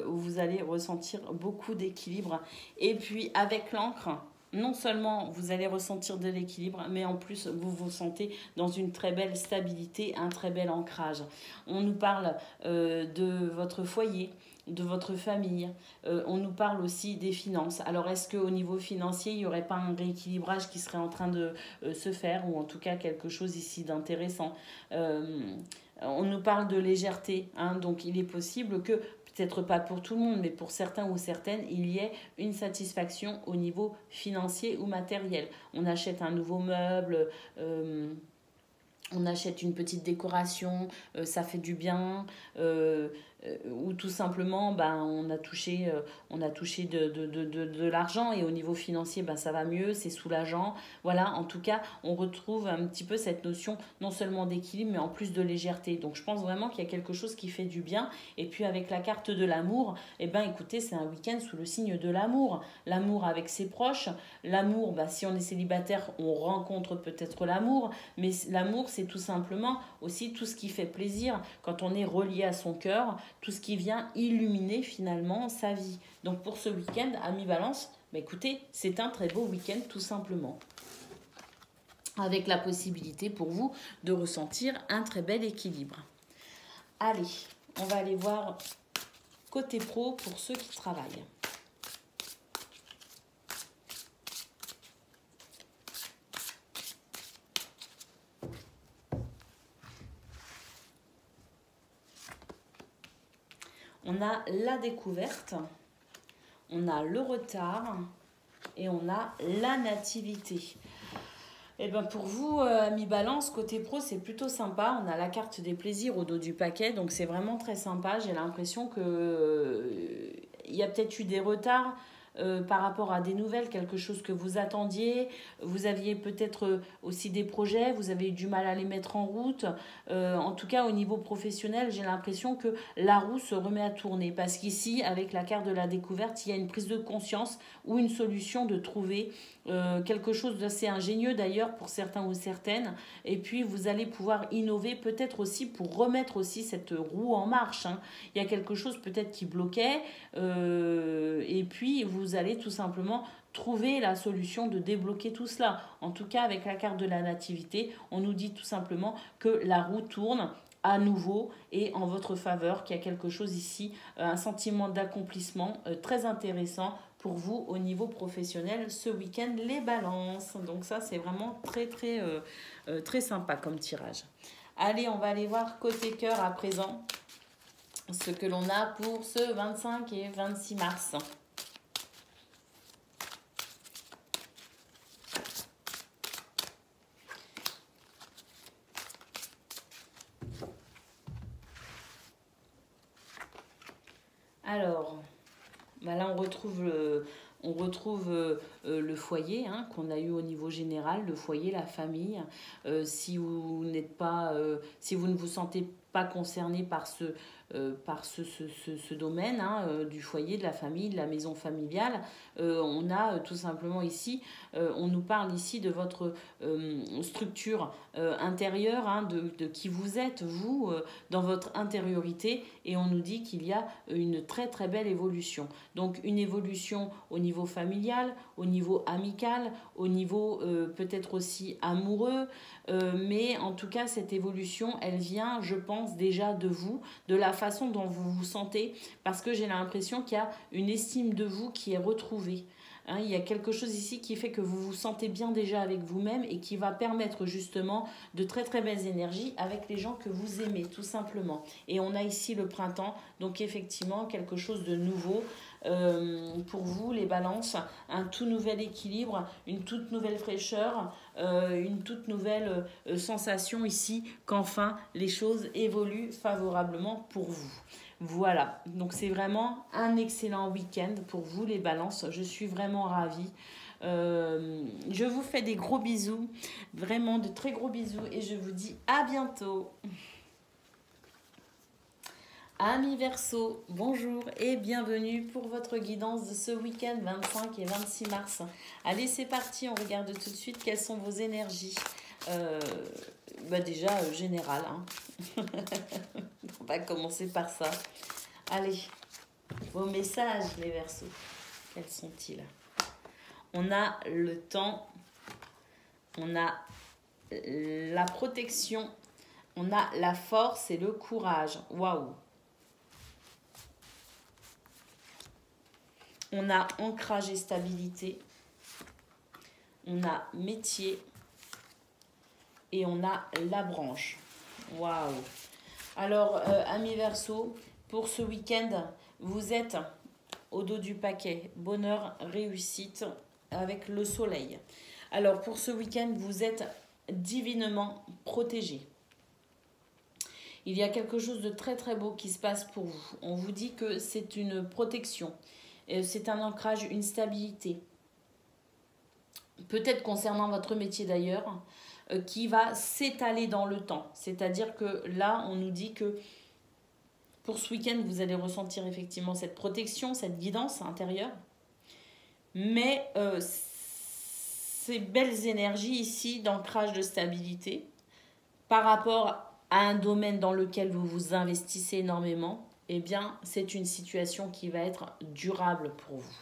où vous allez ressentir beaucoup d'équilibre. Et puis avec l'encre, non seulement vous allez ressentir de l'équilibre, mais en plus vous vous sentez dans une très belle stabilité, un très bel ancrage. On nous parle de votre foyer, de votre famille. On nous parle aussi des finances. Alors, est-ce qu'au niveau financier, il n'y aurait pas un rééquilibrage qui serait en train de se faire, ou en tout cas quelque chose ici d'intéressant? On nous parle de légèreté, hein, donc il est possible que, peut-être pas pour tout le monde, mais pour certains ou certaines, il y ait une satisfaction au niveau financier ou matériel. On achète un nouveau meuble, on achète une petite décoration, ça fait du bien, ou tout simplement on a touché de l'argent et au niveau financier ça va mieux, c'est soulageant. Voilà, en tout cas on retrouve un petit peu cette notion non seulement d'équilibre mais en plus de légèreté. Donc je pense vraiment qu'il y a quelque chose qui fait du bien. Et puis avec la carte de l'amour, écoutez, c'est un week-end sous le signe de l'amour. L'amour avec ses proches, l'amour, si on est célibataire on rencontre peut-être l'amour, mais l'amour c'est tout simplement aussi tout ce qui fait plaisir quand on est relié à son cœur, tout ce qui vient illuminer finalement sa vie. Donc pour ce week-end, amis Balance, écoutez, c'est un très beau week-end tout simplement. Avec la possibilité pour vous de ressentir un très bel équilibre. Allez, on va aller voir côté pro pour ceux qui travaillent. On a la découverte, on a le retard et on a la nativité. Et pour vous, amis Balance, côté pro, c'est plutôt sympa. On a la carte des plaisirs au dos du paquet, donc c'est vraiment très sympa. J'ai l'impression que il y a peut-être eu des retards par rapport à des nouvelles, quelque chose que vous attendiez. Vous aviez peut-être aussi des projets, vous avez eu du mal à les mettre en route. En tout cas, au niveau professionnel, j'ai l'impression que la roue se remet à tourner. Parce qu'ici, avec la carte de la découverte, il y a une prise de conscience ou une solution de trouver quelque chose d'assez ingénieux d'ailleurs pour certains ou certaines. Et puis, vous allez pouvoir innover peut-être aussi pour remettre aussi cette roue en marche. Hein. Il y a quelque chose peut-être qui bloquait. Et puis, vous allez tout simplement trouver la solution de débloquer tout cela. En tout cas, avec la carte de la nativité, on nous dit tout simplement que la roue tourne à nouveau et en votre faveur, qu'il y a quelque chose ici, un sentiment d'accomplissement très intéressant pour vous au niveau professionnel ce week-end, les balances. Donc ça, c'est vraiment très sympa comme tirage. Allez, on va aller voir côté cœur à présent, ce que l'on a pour ce 25 et 26 mars. Alors, bah là, on retrouve le foyer hein, qu'on a eu au niveau général, le foyer, la famille. Si vous n'êtes pas, si vous ne vous sentez pas concerné par ce domaine hein, du foyer, de la famille, de la maison familiale, on a tout simplement ici, on nous parle ici de votre structure intérieure, hein, de qui vous êtes, vous, dans votre intériorité, et on nous dit qu'il y a une très belle évolution. Donc une évolution au niveau familial, au niveau amical, au niveau peut-être aussi amoureux, mais en tout cas cette évolution elle vient je pense déjà de vous, de la façon dont vous vous sentez, parce que j'ai l'impression qu'il y a une estime de vous qui est retrouvée. Hein, il y a quelque chose ici qui fait que vous vous sentez bien déjà avec vous-même et qui va permettre justement de très belles énergies avec les gens que vous aimez tout simplement. Et on a ici le printemps, donc effectivement quelque chose de nouveau. Pour vous les balances, un tout nouvel équilibre, une toute nouvelle fraîcheur, une toute nouvelle sensation ici qu'enfin les choses évoluent favorablement pour vous. Voilà, donc c'est vraiment un excellent week-end pour vous les balances, je suis vraiment ravie. Je vous fais des gros bisous, vraiment de très gros bisous et je vous dis à bientôt. Amis Verseau, bonjour et bienvenue pour votre guidance de ce week-end 25 et 26 mars. Allez, c'est parti, on regarde tout de suite quelles sont vos énergies. Déjà, générales. Hein. On va commencer par ça. Allez, vos messages les Verseaux, quels sont-ils? On a le temps, on a la protection, on a la force et le courage. Waouh! On a ancrage et stabilité. On a métier. Et on a la branche. Waouh! Alors, amis Verseau, pour ce week-end, vous êtes au dos du paquet. Bonheur, réussite avec le soleil. Alors, pour ce week-end, vous êtes divinement protégé. Il y a quelque chose de très beau qui se passe pour vous. On vous dit que c'est une protection. C'est un ancrage, une stabilité. Peut-être concernant votre métier d'ailleurs, qui va s'étaler dans le temps. C'est-à-dire que là, on nous dit que pour ce week-end, vous allez ressentir effectivement cette protection, cette guidance intérieure. Mais ces belles énergies ici d'ancrage de stabilité par rapport à un domaine dans lequel vous vous investissez énormément, eh bien, c'est une situation qui va être durable pour vous.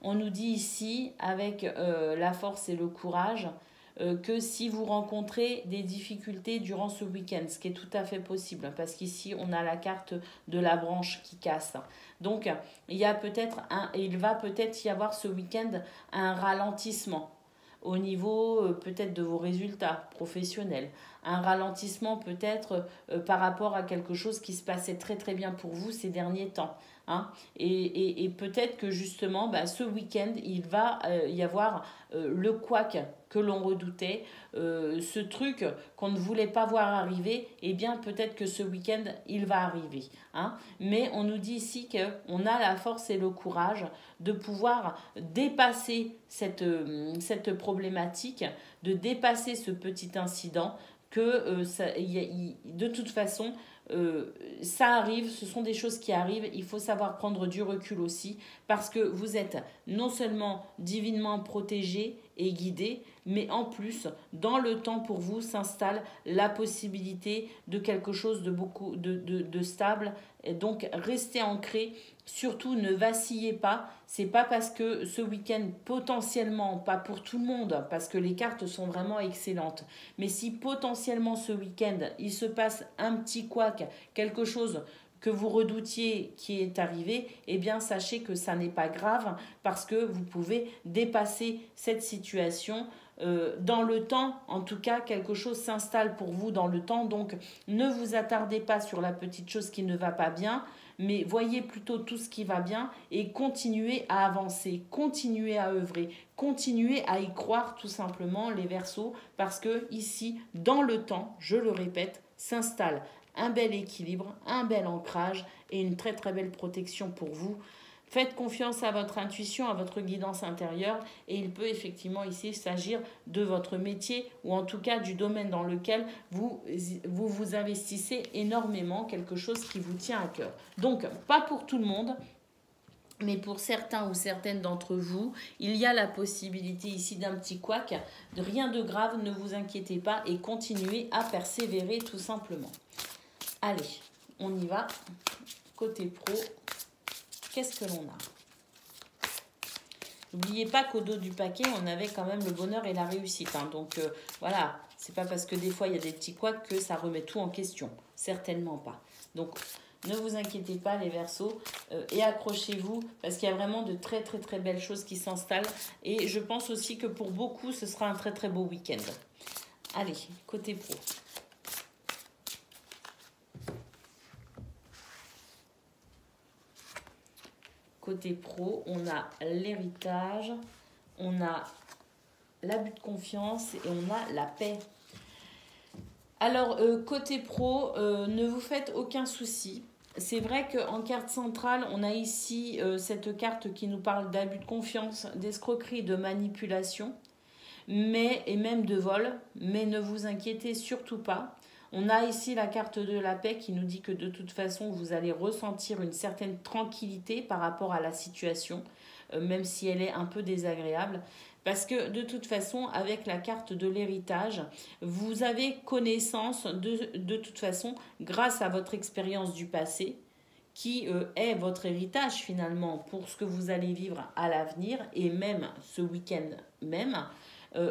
On nous dit ici, avec la force et le courage, que si vous rencontrez des difficultés durant ce week-end, ce qui est tout à fait possible, parce qu'ici, on a la carte de la branche qui casse. Donc, il va peut-être y avoir ce week-end un ralentissement au niveau peut-être de vos résultats professionnels, un ralentissement peut-être par rapport à quelque chose qui se passait très bien pour vous ces derniers temps. Hein. Et peut-être que justement, ce week-end, il va y avoir le couac que l'on redoutait, ce truc qu'on ne voulait pas voir arriver, et bien peut-être que ce week-end, il va arriver. Hein. Mais on nous dit ici qu'on a la force et le courage de pouvoir dépasser cette problématique, de dépasser ce petit incident, que de toute façon, ça arrive, ce sont des choses qui arrivent, il faut savoir prendre du recul aussi, parce que vous êtes non seulement divinement protégé et guidé, mais en plus, dans le temps pour vous s'installe la possibilité de quelque chose de stable. Et donc, restez ancré. Surtout, ne vacillez pas. C'est pas parce que ce week-end, potentiellement, pas pour tout le monde, parce que les cartes sont vraiment excellentes, mais si potentiellement ce week-end, il se passe un petit couac, quelque chose que vous redoutiez qui est arrivé, eh bien sachez que ça n'est pas grave parce que vous pouvez dépasser cette situation dans le temps. En tout cas, quelque chose s'installe pour vous dans le temps. Donc, ne vous attardez pas sur la petite chose qui ne va pas bien, mais voyez plutôt tout ce qui va bien et continuez à avancer, continuez à œuvrer, continuez à y croire tout simplement les Verseaux, parce que ici, dans le temps, je le répète, s'installe un bel équilibre, un bel ancrage et une très très belle protection pour vous. Faites confiance à votre intuition, à votre guidance intérieure et il peut effectivement ici s'agir de votre métier ou en tout cas du domaine dans lequel vous investissez énormément, quelque chose qui vous tient à cœur. Donc, pas pour tout le monde, mais pour certains ou certaines d'entre vous, il y a la possibilité ici d'un petit couac. Rien de grave, ne vous inquiétez pas et continuez à persévérer tout simplement. Allez, on y va. Côté pro, qu'est-ce que l'on a? N'oubliez pas qu'au dos du paquet, on avait quand même le bonheur et la réussite. Hein. Donc voilà, c'est pas parce que des fois il y a des petits couacs que ça remet tout en question. Certainement pas. Donc ne vous inquiétez pas les Verseaux et accrochez-vous parce qu'il y a vraiment de très très très belles choses qui s'installent. Et je pense aussi que pour beaucoup, ce sera un très très beau week-end. Allez, côté pro. Côté pro, on a l'héritage, on a l'abus de confiance et on a la paix. Alors, côté pro, ne vous faites aucun souci. C'est vrai qu'en carte centrale, on a ici cette carte qui nous parle d'abus de confiance, d'escroquerie, de manipulation, et même de vol. Mais ne vous inquiétez surtout pas. On a ici la carte de la paix qui nous dit que de toute façon, vous allez ressentir une certaine tranquillité par rapport à la situation, même si elle est un peu désagréable. Parce que de toute façon, avec la carte de l'héritage, vous avez connaissance de toute façon, grâce à votre expérience du passé, qui est votre héritage finalement pour ce que vous allez vivre à l'avenir et même ce week-end même.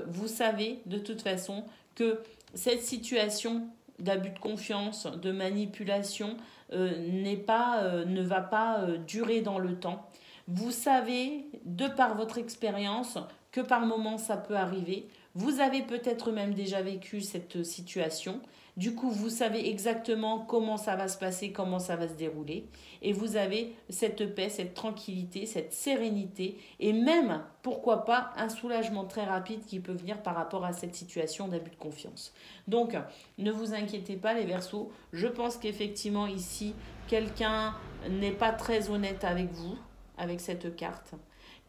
Vous savez de toute façon que cette situation d'abus de confiance, de manipulation, ne va pas durer dans le temps. Vous savez, de par votre expérience, que par moments ça peut arriver. Vous avez peut-être même déjà vécu cette situation. Du coup, vous savez exactement comment ça va se passer, comment ça va se dérouler. Et vous avez cette paix, cette tranquillité, cette sérénité et même, pourquoi pas, un soulagement très rapide qui peut venir par rapport à cette situation d'abus de confiance. Donc, ne vous inquiétez pas les Verseaux. Je pense qu'effectivement ici, quelqu'un n'est pas très honnête avec vous, avec cette carte.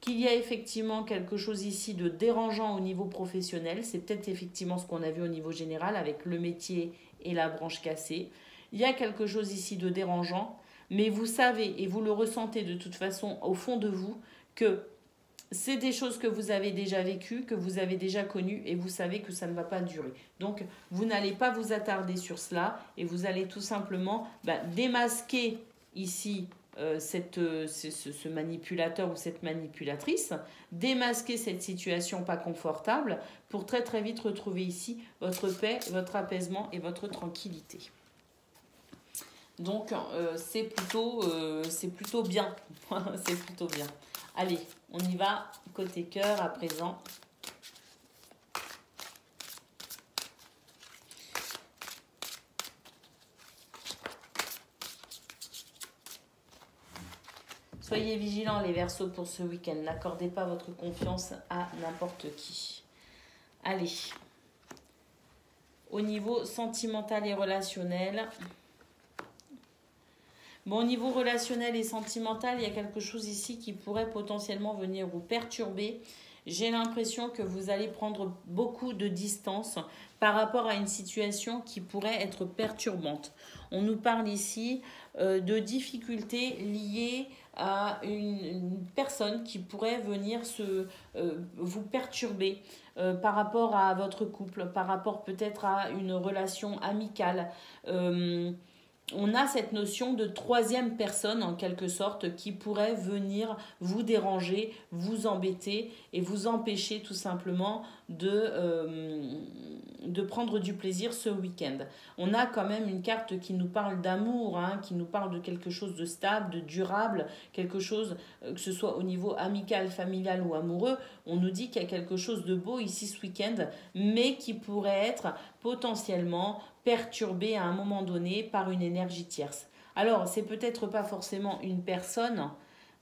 Qu'il y a effectivement quelque chose ici de dérangeant au niveau professionnel. C'est peut-être effectivement ce qu'on a vu au niveau général avec le métier et la branche cassée. Il y a quelque chose ici de dérangeant, mais vous savez et vous le ressentez de toute façon au fond de vous que c'est des choses que vous avez déjà vécues, que vous avez déjà connues et vous savez que ça ne va pas durer. Donc, vous n'allez pas vous attarder sur cela et vous allez tout simplement démasquer ici ce manipulateur ou cette manipulatrice, démasquer cette situation pas confortable pour très très vite retrouver ici votre paix, votre apaisement et votre tranquillité. Donc c'est plutôt bien. C'est plutôt bien. Allez, on y va côté cœur à présent. Soyez vigilants les Verseaux pour ce week-end. N'accordez pas votre confiance à n'importe qui. Allez. Au niveau sentimental et relationnel. Bon, au niveau relationnel et sentimental, il y a quelque chose ici qui pourrait potentiellement venir vous perturber. J'ai l'impression que vous allez prendre beaucoup de distance par rapport à une situation qui pourrait être perturbante. On nous parle ici de difficultés liées à une personne qui pourrait venir vous perturber par rapport à votre couple, par rapport peut-être à une relation amicale. on a cette notion de troisième personne en quelque sorte qui pourrait venir vous déranger, vous embêter et vous empêcher tout simplement de prendre du plaisir ce week-end. On a quand même une carte qui nous parle d'amour, hein, qui nous parle de quelque chose de stable, de durable, quelque chose, que ce soit au niveau amical, familial ou amoureux. On nous dit qu'il y a quelque chose de beau ici ce week-end, mais qui pourrait être potentiellement perturbé à un moment donné par une énergie tierce. Alors, c'est peut-être pas forcément une personne,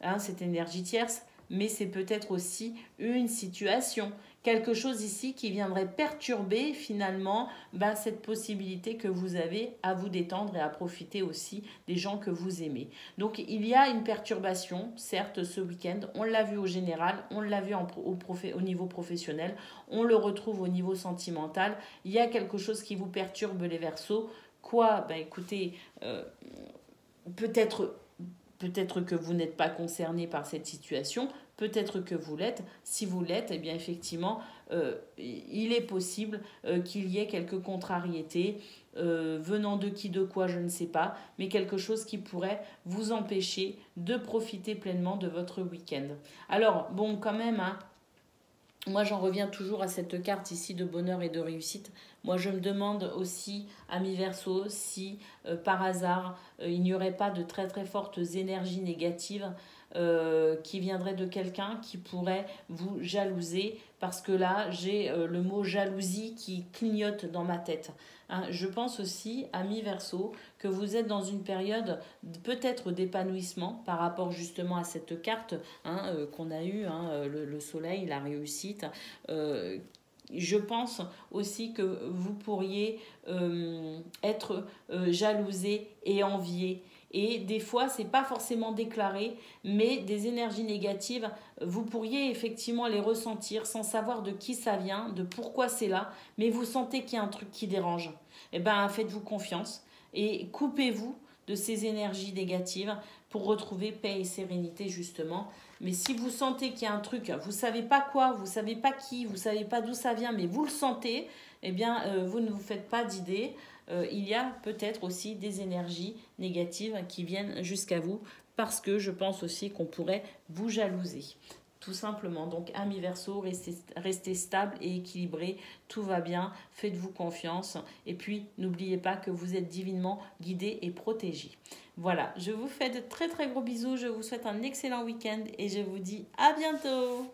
hein, cette énergie tierce, mais c'est peut-être aussi une situation, quelque chose ici qui viendrait perturber finalement cette possibilité que vous avez à vous détendre et à profiter aussi des gens que vous aimez. Donc il y a une perturbation, certes, ce week-end, on l'a vu au général, on l'a vu au niveau professionnel, on le retrouve au niveau sentimental, il y a quelque chose qui vous perturbe les Verseaux. Quoi? Écoutez, peut-être peut-être que vous n'êtes pas concerné par cette situation, peut-être que vous l'êtes. Si vous l'êtes, eh bien effectivement, il est possible qu'il y ait quelques contrariétés, venant de qui, de quoi, je ne sais pas, mais quelque chose qui pourrait vous empêcher de profiter pleinement de votre week-end. Alors, bon, quand même, hein, moi, j'en reviens toujours à cette carte ici de bonheur et de réussite. Moi, je me demande aussi, ami Verseau, si par hasard, il n'y aurait pas de très très fortes énergies négatives qui viendraient de quelqu'un qui pourrait vous jalouser. Parce que là, j'ai le mot jalousie qui clignote dans ma tête. Hein, je pense aussi, ami Verseau, que vous êtes dans une période peut-être d'épanouissement par rapport justement à cette carte, hein, qu'on a eue, hein, le soleil, la réussite. Je pense aussi que vous pourriez être jalousé et envié. Et des fois, c'est pas forcément déclaré, mais des énergies négatives, vous pourriez effectivement les ressentir sans savoir de qui ça vient, de pourquoi c'est là, mais vous sentez qu'il y a un truc qui dérange. Eh bien, faites-vous confiance et coupez-vous de ces énergies négatives pour retrouver paix et sérénité justement. Mais si vous sentez qu'il y a un truc, vous ne savez pas quoi, vous ne savez pas qui, vous ne savez pas d'où ça vient, mais vous le sentez, eh bien, vous ne vous faites pas d'idée. Il y a peut-être aussi des énergies négatives qui viennent jusqu'à vous parce que je pense aussi qu'on pourrait vous jalouser. Tout simplement. Donc, ami Verseau, restez stable et équilibré. Tout va bien. Faites-vous confiance. Et puis, n'oubliez pas que vous êtes divinement guidé et protégé. Voilà. Je vous fais de très très gros bisous. Je vous souhaite un excellent week-end et je vous dis à bientôt.